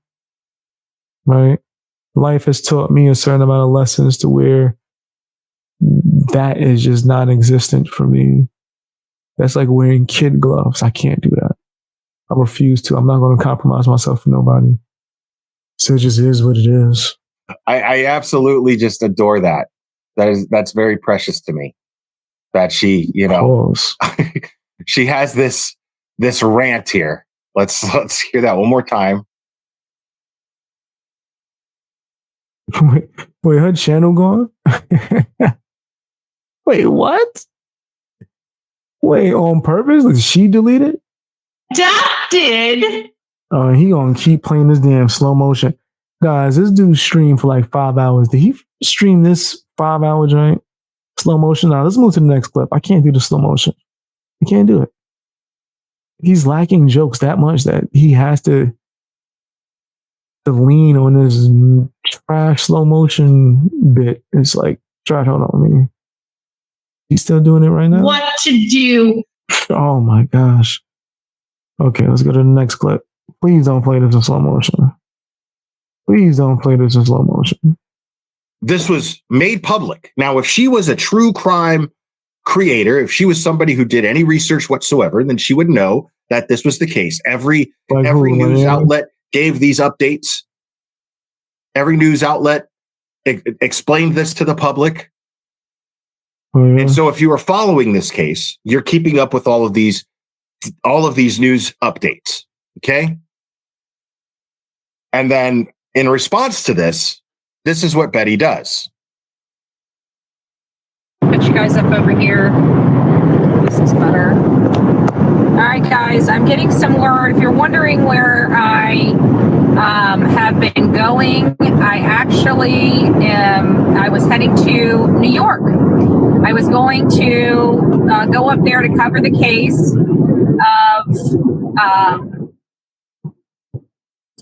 Right? Life has taught me a certain amount of lessons to where that is just non-existent for me. That's like wearing kid gloves. I can't do that. I refuse to. I'm not going to compromise myself for nobody. So it just is what it is. I absolutely just adore that. That's very precious to me. That she, she has this rant here. Let's hear that one more time. Wait, her channel gone? Wait, what? Wait, on purpose? Did she delete it? Adopted. Oh, he gonna keep playing this damn slow motion. Guys, this dude streamed for like 5 hours. Did he stream this 5-hour joint? Slow motion? Now, let's move to the next clip. I can't do the slow motion. I can't do it. He's lacking jokes that much that he has to lean on this trash slow motion bit. It's like, try to hold on me. He's still doing it right now? What to do? Oh my gosh. Okay, let's go to the next clip. Please don't play this in slow motion. Please don't play this in slow motion. This was made public. Now, if she was a true crime creator, if she was somebody who did any research whatsoever, then she would know that this was the case. Every news outlet gave these updates. Every news outlet explained this to the public. Oh, yeah. And so if you are following this case, you're keeping up with all of these news updates. Okay. And then in response to this is what Betty does. put you guys up over here. This is better. All right, guys, I'm getting some word. If you're wondering where I have been going, I actually I was heading to New York. I was going to go up there to cover the case of, I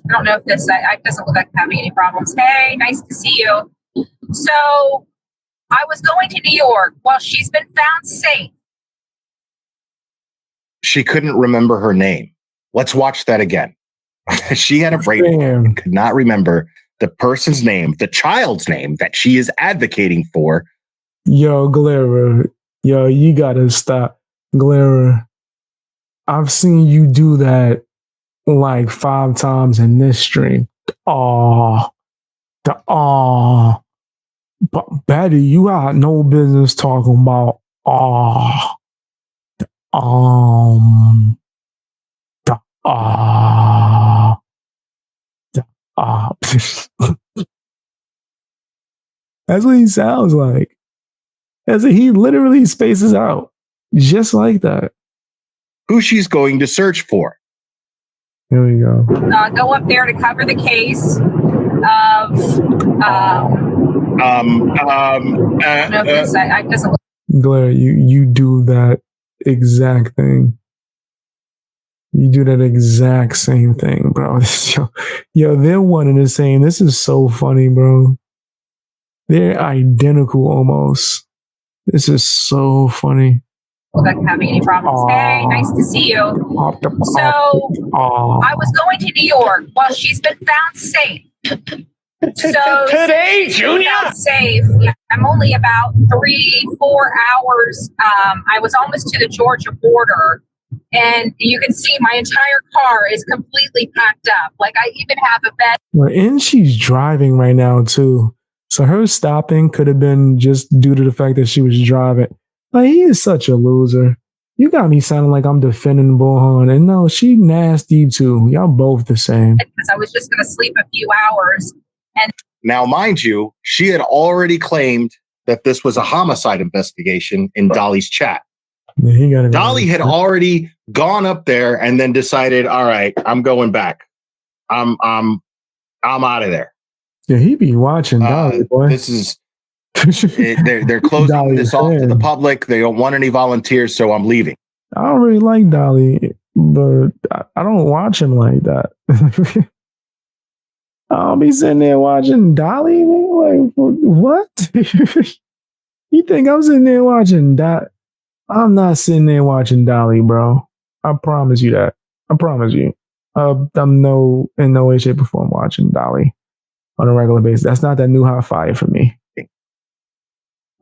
don't know if this doesn't look like I'm having any problems. Hey, nice to see you. So I was going to New York. Well, she's been found safe. She couldn't remember her name. Let's watch that again. She had a brain and could not remember the person's name, the child's name that she is advocating for. Yo, Glera. Yo, you gotta stop. Glera, I've seen you do that like 5 times in this stream. But Betty, you got no business talking about That's what he sounds like. He literally spaces out just like that. Who she's going to search for. Here we go. Go up there to cover the case of. Glare, you do that exact thing. You do that exact same thing, bro. Yo, they're one and the same. This is so funny, bro. They're identical almost. This is so funny. Not having any problems. Hey, nice to see you. So I was going to New York. Well, she's been found safe. So today, Junior, safe. Yeah, I'm only about 3-4 hours. I was almost to the Georgia border, and you can see my entire car is completely packed up. Like I even have a bed. Well, and she's driving right now too. So her stopping could have been just due to the fact that she was driving. Like, he is such a loser. You got me sounding like I'm defending Bullhorn. And no, she nasty too. Y'all both the same. Because I was just going to sleep a few hours. And now, mind you, she had already claimed that this was a homicide investigation in Dolly's chat. Yeah, Dolly had already gone up there and then decided, all right, I'm going back. I'm out of there. Yeah, he be watching Dolly, boy. This is they're closing this off to the public. They don't want any volunteers, so I'm leaving. I don't really like Dolly, but I don't watch him like that. I'll be sitting there watching Dolly. Like, what? You think I'm sitting there watching Dolly? I'm not sitting there watching Dolly, bro. I promise you that. I promise you. I'm in no way, shape, or form watching Dolly on a regular basis. That's not that new hot fire for me.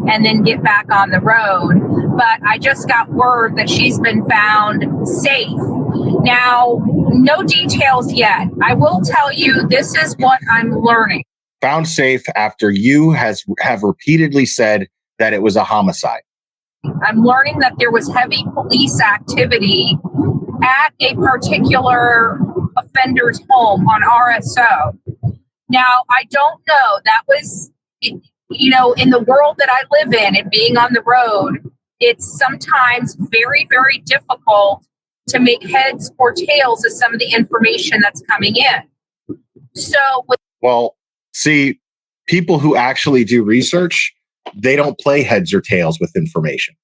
And then get back on the road. But I just got word that she's been found safe. Now, no details yet. I will tell you, this is what I'm learning. Found safe after you have repeatedly said that it was a homicide. I'm learning that there was heavy police activity at a particular offender's home on RSO. Now, I don't know. That was, you know, in the world that I live in and being on the road, it's sometimes very, very difficult to make heads or tails of some of the information that's coming in. So, well, see, people who actually do research, they don't play heads or tails with information.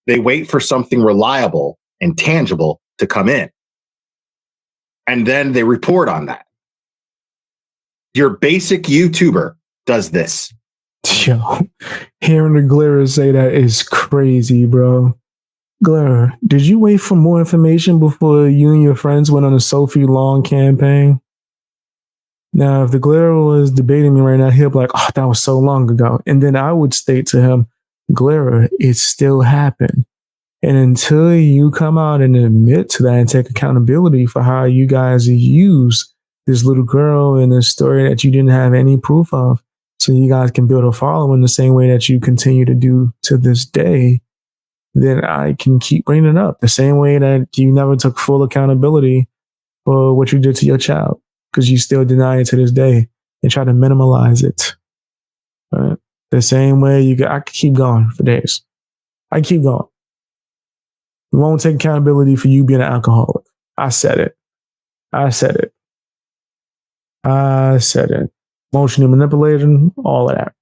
They wait for something reliable and tangible to come in. And then they report on that. Your basic YouTuber does this. Yo, hearing the Glera say that is crazy, bro. Glera, did you wait for more information before you and your friends went on a Sophie Long campaign? Now, if the Glera was debating me right now, he'll be like, oh, that was so long ago. And then I would state to him, Glera, it still happened. And until you come out and admit to that and take accountability for how you guys use this little girl in a story that you didn't have any proof of, so you guys can build a following the same way that you continue to do to this day, then I can keep bringing it up the same way that you never took full accountability for what you did to your child, because you still deny it to this day and try to minimalize it. Right? The same way I could keep going for days. I keep going. We won't take accountability for you being an alcoholic. I said it. Emotionally manipulating, all of that.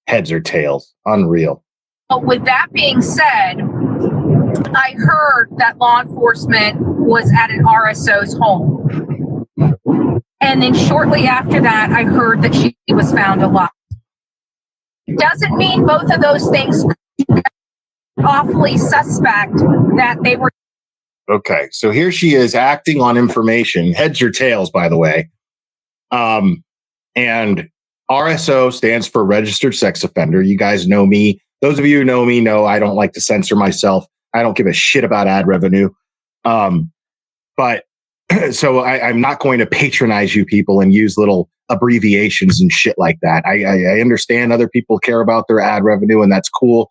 Heads or tails. Unreal. But with that being said, I heard that law enforcement was at an RSO's home. And then shortly after that, I heard that she was found alive. Doesn't mean both of those things awfully suspect that they were. Okay, so here she is acting on information, heads or tails, by the way. And RSO stands for registered sex offender. You guys know me. Those of you who know me know I don't like to censor myself. I don't give a shit about ad revenue. But so I'm not going to patronize you people and use little abbreviations and shit like that. I understand other people care about their ad revenue, and that's cool.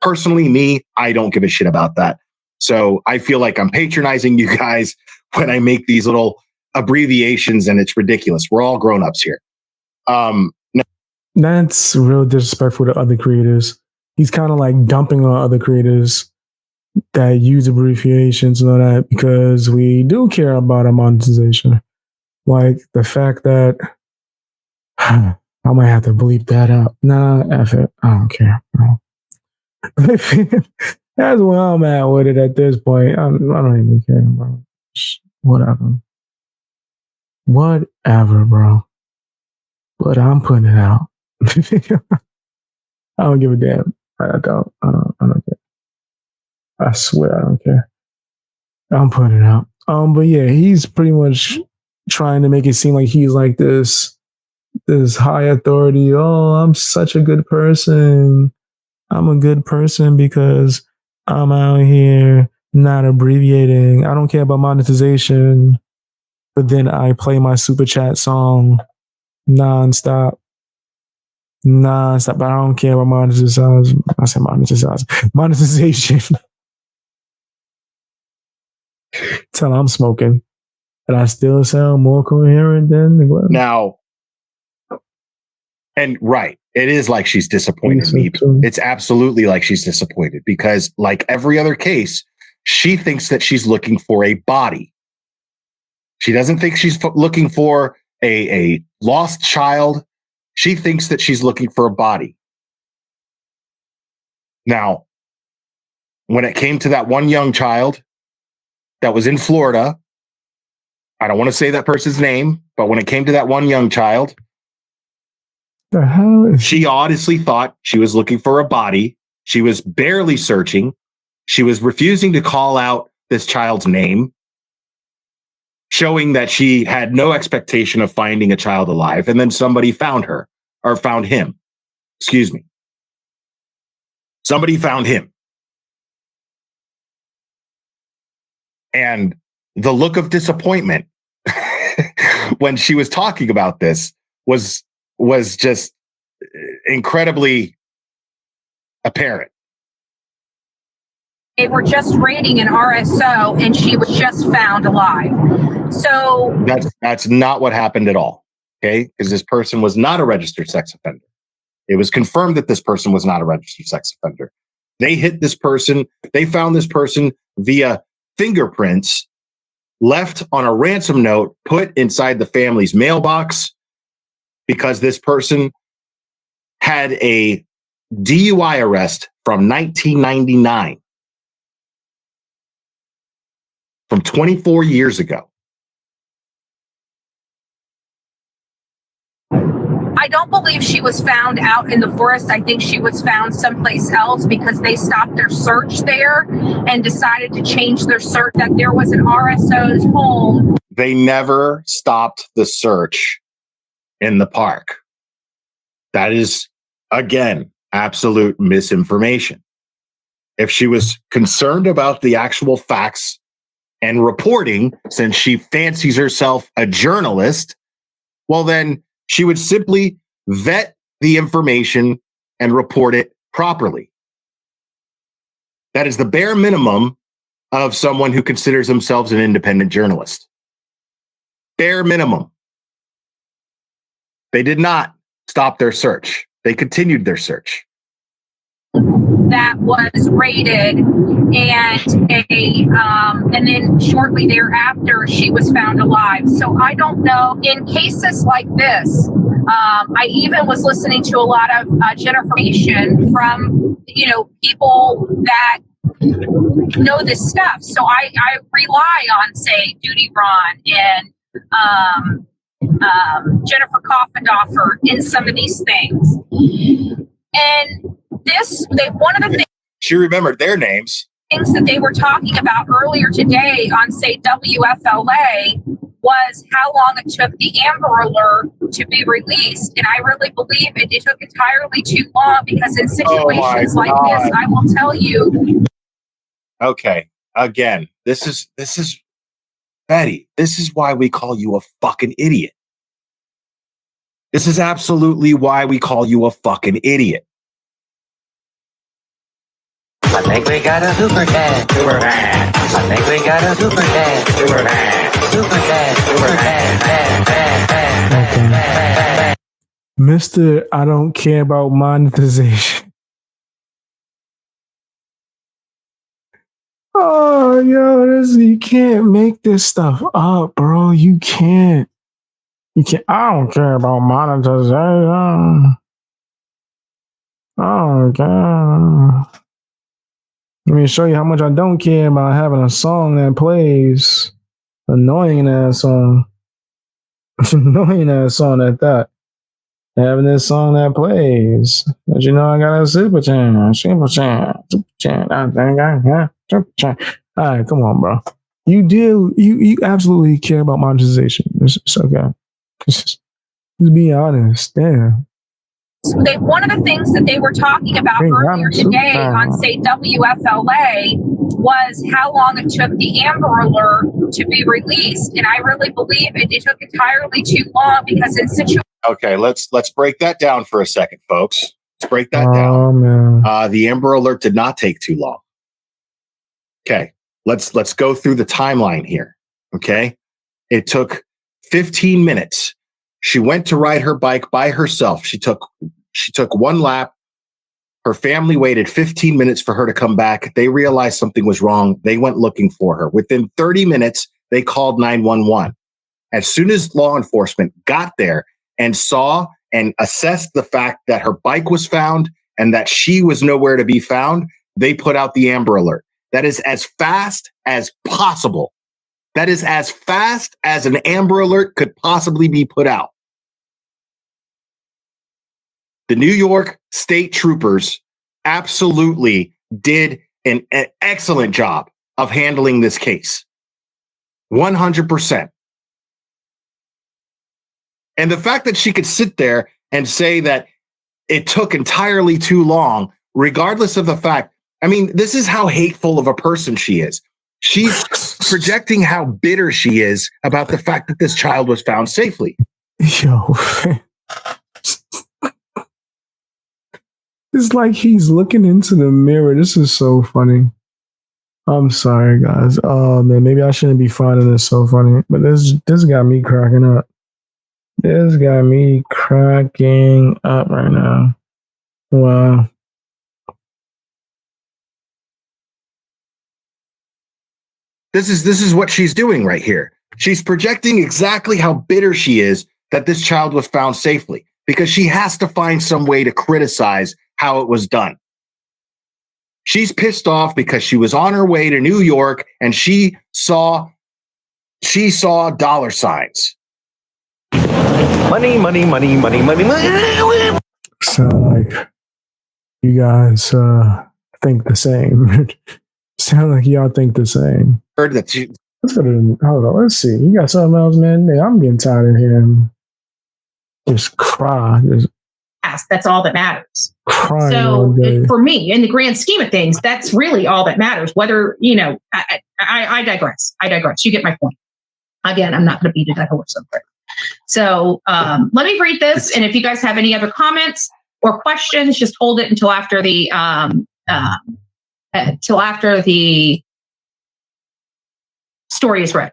Personally, me, I don't give a shit about that. So I feel like I'm patronizing you guys when I make these little abbreviations, and it's ridiculous. We're all grown-ups here. That's real disrespectful to other creators. He's kind of like dumping on other creators that use abbreviations and all that because we do care about our monetization. Like the fact that I might have to bleep that out. Nah, F it. I don't care. No. That's where I'm at with it at this point. I don't even care, bro. Whatever, bro. But I'm putting it out. I don't give a damn. I don't care. I swear I don't care. I'm putting it out. But yeah, he's pretty much trying to make it seem like he's like this high authority. Oh, I'm such a good person. I'm a good person because I'm out here not abbreviating. I don't care about monetization, but then I play my super chat song nonstop. But I don't care about monetization. I said monetization. Till I'm smoking, and I still sound more coherent than the Glenn. Now, and right, it is like she's disappointed me. It's absolutely like she's disappointed because, like every other case, she thinks that she's looking for a body. She doesn't think she's looking for a lost child. She thinks that she's looking for a body. Now, when it came to that one young child that was in Florida, I don't want to say that person's name, but when it came to that one young child, the hell is she honestly thought she was looking for a body. She was barely searching. She was refusing to call out this child's name, showing that she had no expectation of finding a child alive. And then somebody found her or found him. Excuse me. Somebody found him. And the look of disappointment when she was talking about this was just incredibly apparent. They were just raiding an RSO and she was just found alive. So that's not what happened at all. Okay. Because this person was not a registered sex offender. It was confirmed that this person was not a registered sex offender. They hit this person. They found this person via fingerprints left on a ransom note put inside the family's mailbox because this person had a DUI arrest from 1999. From 24 years ago. I don't believe she was found out in the forest. I think she was found someplace else because they stopped their search there and decided to change their search that there was an RSO's home. They never stopped the search in the park. That is, again, absolute misinformation. If she was concerned about the actual facts and reporting, since she fancies herself a journalist, well, then she would simply vet the information and report it properly. That is the bare minimum of someone who considers themselves an independent journalist. Bare minimum. They did not stop their search. They continued their search. That was raided, and then shortly thereafter, she was found alive. So I don't know. In cases like this, I even was listening to a lot of information from people that know this stuff. So I rely on, say, Duty Ron and Jennifer Koffendorfer in some of these things. And one of the things she remembered their names. Things that they were talking about earlier today on, say, WFLA was how long it took the Amber Alert to be released. And I really believe it took entirely too long, because in situations like this, I will tell you. Okay. Again, this is Betty. This is why we call you a fucking idiot. This is absolutely why we call you a fucking idiot. I think we got a super dad. Super dad. I think we got a super dad. Super dad. Super dad. Super dad. Mr. I don't care about monetization. Oh, yo, you can't make this stuff up, bro. You can't. I don't care about monetization. I don't care. Let me show you how much I don't care about having a song that plays. Annoying ass song. Annoying ass song at that. Having this song that plays. But I got a super chat. Super chat. Super chat. I think I got super chat. All right, come on, bro. You absolutely care about monetization. It's okay. Just be honest. Damn. One of the things that they were talking about earlier today on, say, WFLA was how long it took the Amber Alert to be released. And I really believe it took entirely too long, because in situations. Okay, let's break that down for a second, folks. Let's break that down. Man. The Amber Alert did not take too long. Okay, let's go through the timeline here. Okay, it took 15 minutes. She went to ride her bike by herself. She took one lap. Her family waited 15 minutes for her to come back. They realized something was wrong. They went looking for her. Within 30 minutes, they called 911. As soon as law enforcement got there and saw and assessed the fact that her bike was found and that she was nowhere to be found, they put out the Amber Alert. That is as fast as possible. That is as fast as an Amber Alert could possibly be put out. The New York State Troopers absolutely did an excellent job of handling this case. 100%. And the fact that she could sit there and say that it took entirely too long, regardless of the fact, I mean, this is how hateful of a person she is. She's projecting how bitter she is about the fact that this child was found safely. Yo, it's like he's looking into the mirror. This is so funny. I'm sorry, guys. Oh man, maybe I shouldn't be finding this so funny, but this got me cracking up. This got me cracking up right now. Wow. This is what she's doing right here. She's projecting exactly how bitter she is that this child was found safely, because she has to find some way to criticize how it was done. She's pissed off because she was on her way to New York and she saw dollar signs. Money, money, money, money, money, money. Sound like you guys think the same. Sound like y'all think the same. Heard that she. Hold on, let's see. You got something else, man? Yeah, I'm getting tired of hearing just cry. That's all that matters. Crying so for me, in the grand scheme of things, that's really all that matters. Whether, I digress. You get my point. Again, I'm not going to beat a dead horse over it. So let me read this. And if you guys have any other comments or questions, just hold it until after the story is read.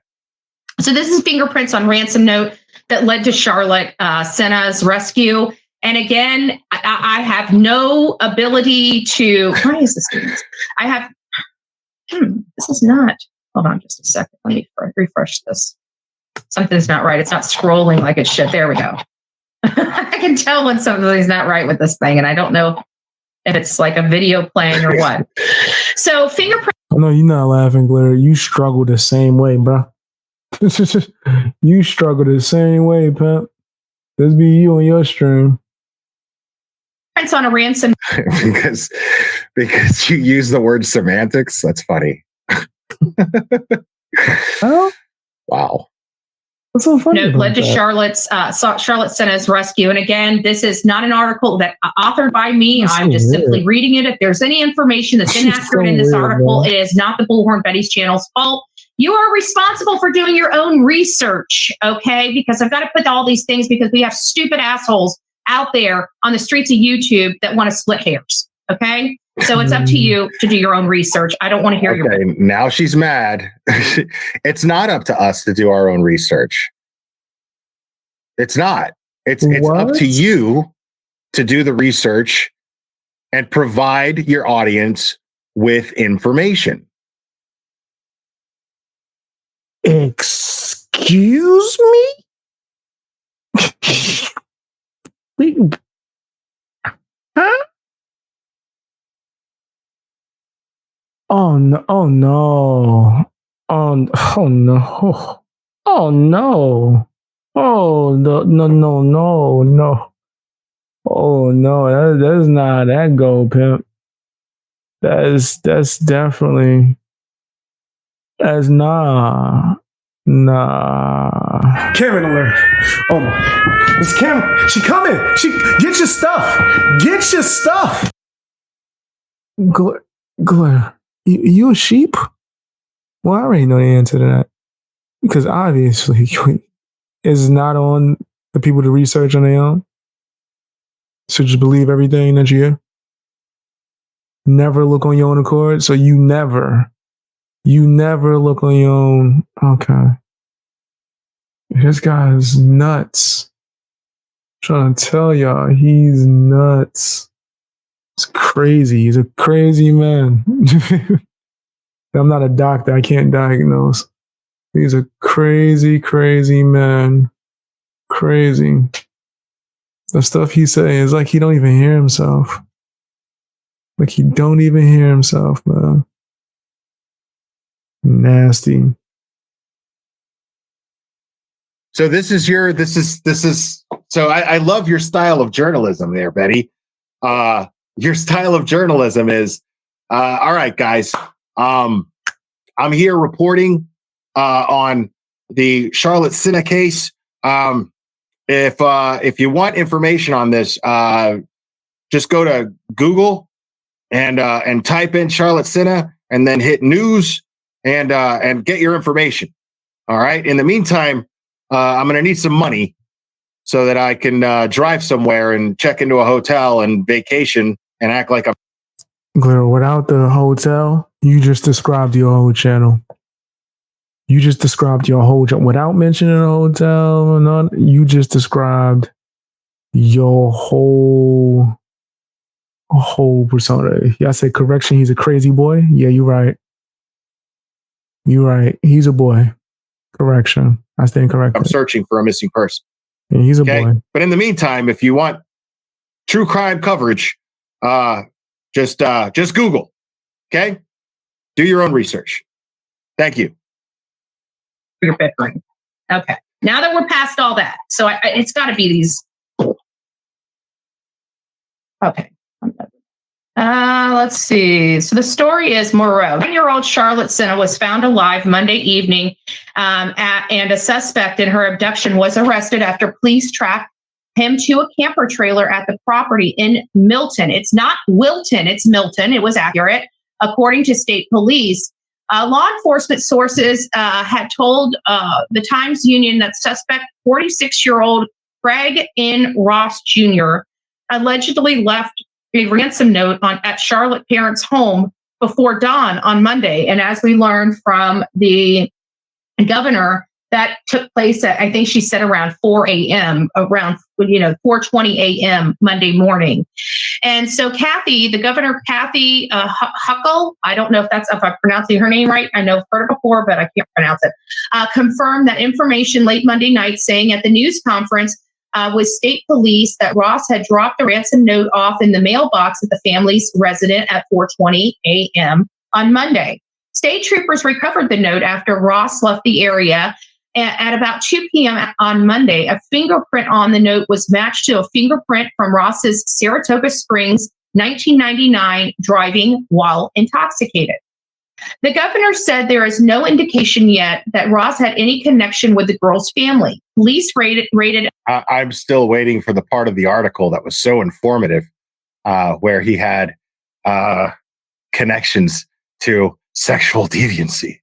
So this is fingerprints on ransom note that led to Charlotte Senna's rescue. And again, I have no ability to. Why is this? I have. This is not. Hold on just a second. Let me refresh this. Something's not right. It's not scrolling like it should. There we go. I can tell when something's not right with this thing, and I don't know if it's like a video playing or what. So fingerprint. I know you're not laughing, Blair. You struggle the same way, bro. You struggle the same way, pimp. This be you on your stream. On a ransom because you use the word semantics. That's funny. Oh, wow. What's so funny? Note led to Charlotte Senna's rescue. And again, this is not an article that authored by me. That's I'm so just weird. simply reading it. If there's any information that's inaccurate in this article, it is not the Bullhorn Betty's channel's fault. You are responsible for doing your own research, okay? Because I've got to put all these things because we have stupid assholes out there on the streets of YouTube that want to split hairs, okay? So it's up to you to do your own research. I don't want to hear your. Now she's mad. It's not up to us to do our own research. It's not. It's up to you to do the research and provide your audience with information. Excuse me? Huh? Oh no! Oh no! Oh no! Oh no! Oh no! Oh no! No! No! No! No! Oh no! That is not that go, pimp. That's definitely that's nah. Karen alert. Oh my. It's Karen. She coming. Get your stuff. Get your stuff. Glare. You a sheep? Well, I already know the answer to that. Because obviously it's not on the people to research on their own. So just believe everything that you hear. Never look on your own accord. So you never look on your own. Okay. This guy is nuts. I'm trying to tell y'all, he's nuts. It's crazy. He's a crazy man. I'm not a doctor. I can't diagnose. He's a crazy, crazy man. Crazy. The stuff he's saying is like he don't even hear himself. Like he don't even hear himself, man. Nasty. So so I love your style of journalism there, Betty. Your style of journalism is, all right, guys, I'm here reporting on the Charlotte Senna case. If you want information on this, just go to Google and type in Charlotte Senna and then hit news and get your information. All right. In the meantime, I'm going to need some money so that I can drive somewhere and check into a hotel and vacation and act like I'm. Glare, without the hotel, you just described your whole channel. You just described your whole channel. Without mentioning a hotel or not, you just described your whole persona. Yeah, I said correction, he's a crazy boy. Yeah, you're right. You're right. He's a boy. Correction. I stand corrected. I'm searching for a missing person. Yeah, he's a boy. But in the meantime, if you want true crime coverage, just Google. Okay? Do your own research. Thank you. Your bickering. Okay. Now that we're past all that, so it's got to be these. Okay. Let's see. So the story is Moreau. 9-year-old Charlotte Senna was found alive Monday evening, and a suspect in her abduction was arrested after police tracked him to a camper trailer at the property in Milton. It's not Wilton, it's Milton. It was accurate. According to state police, law enforcement sources had told the Times Union that suspect 46-year-old Craig N. Ross Jr. allegedly left a ransom note at Charlotte parents' home before dawn on Monday. And as we learned from the governor, That took place at, I think she said around 4 a.m., around 4:20 a.m. Monday morning. And so Kathy, the governor, Kathy Huckle, I don't know if I'm pronouncing her name right. I know I've heard it before, but I can't pronounce it. Confirmed that information late Monday night, saying at the news conference with state police that Ross had dropped a ransom note off in the mailbox at the family's residence at 4:20 a.m. on Monday. State troopers recovered the note after Ross left the area. At about 2 p.m. on Monday, a fingerprint on the note was matched to a fingerprint from Ross's Saratoga Springs 1999 driving while intoxicated. The governor said there is no indication yet that Ross had any connection with the girl's family. Police rated. I'm still waiting for the part of the article that was so informative, where he had connections to sexual deviancy.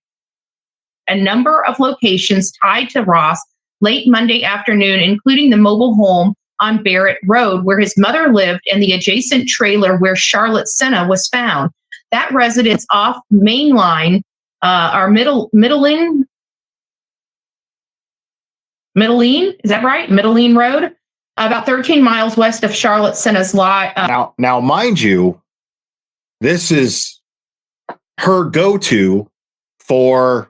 A number of locations tied to Ross late Monday afternoon, including the mobile home on Barrett Road, where his mother lived, and the adjacent trailer where Charlotte Senna was found. That residence off Mainline, Middleline, is that right? Middleline Road, about 13 miles west of Charlotte Senna's lot. Now, mind you, this is her go-to for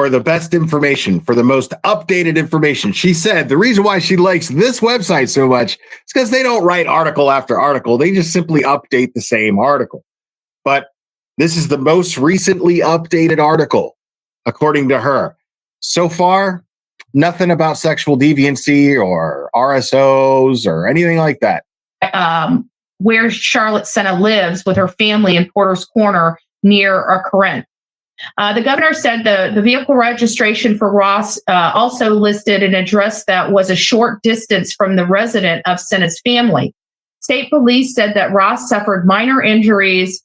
the best information, for the most updated information. She said the reason why she likes this website so much is because they don't write article after article. They just simply update the same article. But this is the most recently updated article, according to her. So far, nothing about sexual deviancy or RSOs or anything like that. Where Charlotte Senna lives with her family in Porter's Corner near Corinth. The governor said the vehicle registration for Ross also listed an address that was a short distance from the resident of Senna's family. State police said that Ross suffered minor injuries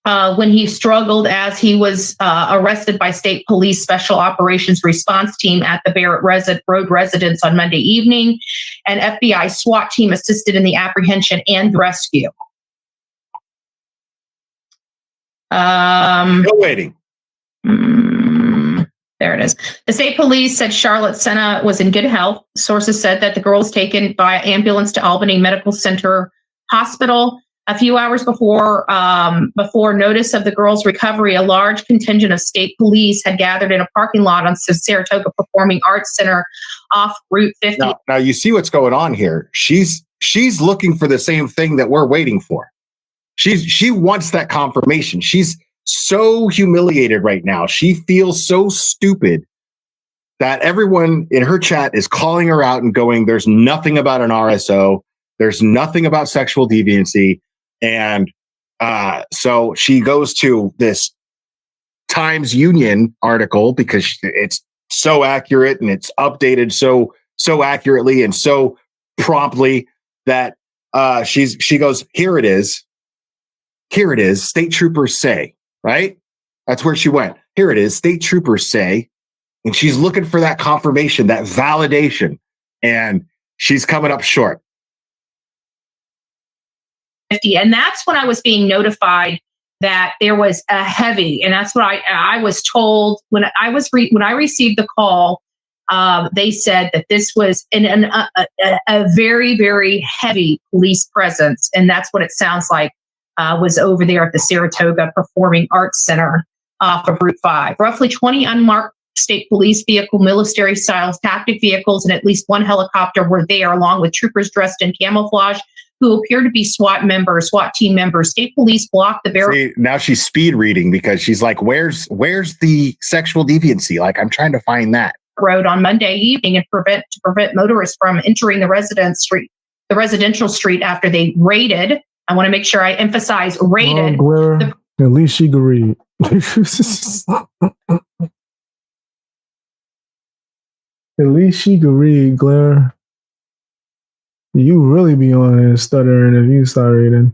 when he struggled as he was arrested by state police special operations response team at the Barrett Road residence on Monday evening. An FBI SWAT team assisted in the apprehension and rescue. Still waiting. There it is. The state police said Charlotte Senna was in good health. Sources said that the girl was taken by ambulance to Albany Medical Center Hospital. A few hours before notice of the girl's recovery, a large contingent of state police had gathered in a parking lot on Saratoga Performing Arts Center off Route 50. Now you see what's going on here. She's looking for the same thing that we're waiting for. She wants that confirmation. She's so humiliated right now. She feels so stupid that everyone in her chat is calling her out and going, there's nothing about an RSO. There's nothing about sexual deviancy. And so she goes to this Times Union article because it's so accurate and it's updated so accurately and so promptly that she goes, here it is. Here it is. State troopers say, right? That's where she went. Here it is. State troopers say, and she's looking for that confirmation, that validation, and she's coming up short. And that's when I was being notified that there was a heavy, and that's what I was told when I received the call. They said that this was a very, very heavy police presence, and that's what it sounds like. Was over there at the Saratoga Performing Arts Center off of Route 5. Roughly 20 unmarked state police vehicle, military-style tactic vehicles, and at least one helicopter were there, along with troopers dressed in camouflage who appear to be SWAT team members. State police blocked the barrier. Now she's speed reading because she's like, where's the sexual deviancy? Like, I'm trying to find that. Road on Monday evening and prevent motorists from entering the residential street after they raided. I want to make sure I emphasize rated. At least she could read. At least she could read, Glare. You really be on here stuttering if you start reading.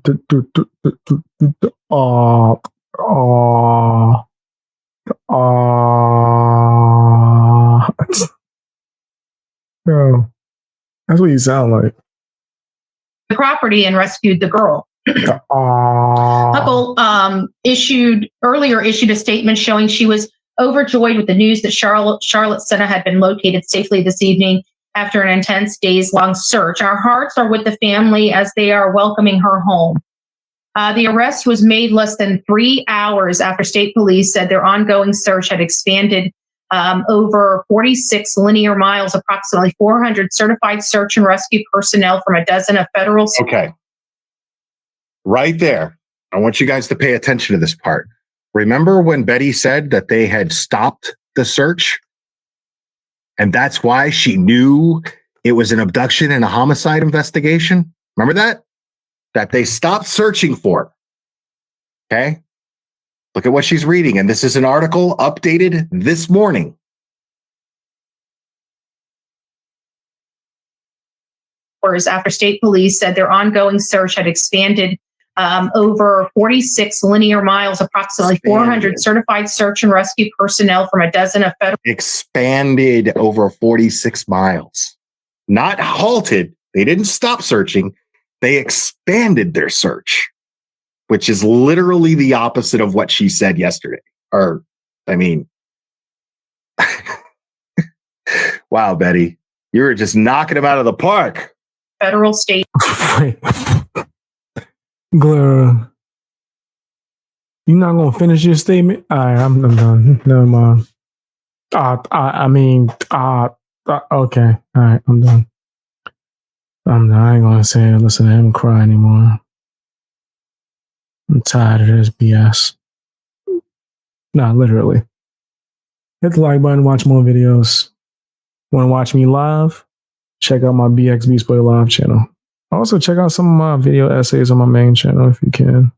Yo, that's what you sound like. The property and rescued the girl. Huckle issued a statement showing she was overjoyed with the news that Charlotte Senna had been located safely this evening after an intense days-long search. Our hearts are with the family as they are welcoming her home. The arrest was made less than 3 hours after state police said their ongoing search had expanded over 46 linear miles, approximately 400 certified search and rescue personnel from a dozen of federal. Okay. Right there. I want you guys to pay attention to this part. Remember when Betty said that they had stopped the search? And that's why she knew it was an abduction and a homicide investigation? Remember that? That they stopped searching for. Okay? Look at what she's reading. And this is an article updated this morning. After state police said their ongoing search had expanded over 46 linear miles, approximately 400 certified search and rescue personnel from a dozen of federal. Expanded over 46 miles. Not halted. They didn't stop searching. They expanded their search, which is literally the opposite of what she said yesterday. Or, I mean, wow, Betty, you were just knocking them out of the park. Federal, state. Glera, you not gonna finish your statement? All right, I'm done. Never mind. Okay. All right, I'm done. I ain't gonna say listen to him cry anymore. I'm tired of this BS. Nah, literally. Hit the like button, watch more videos. Want to watch me live? Check out my BX Beast Boy live channel. Also, check out some of my video essays on my main channel if you can.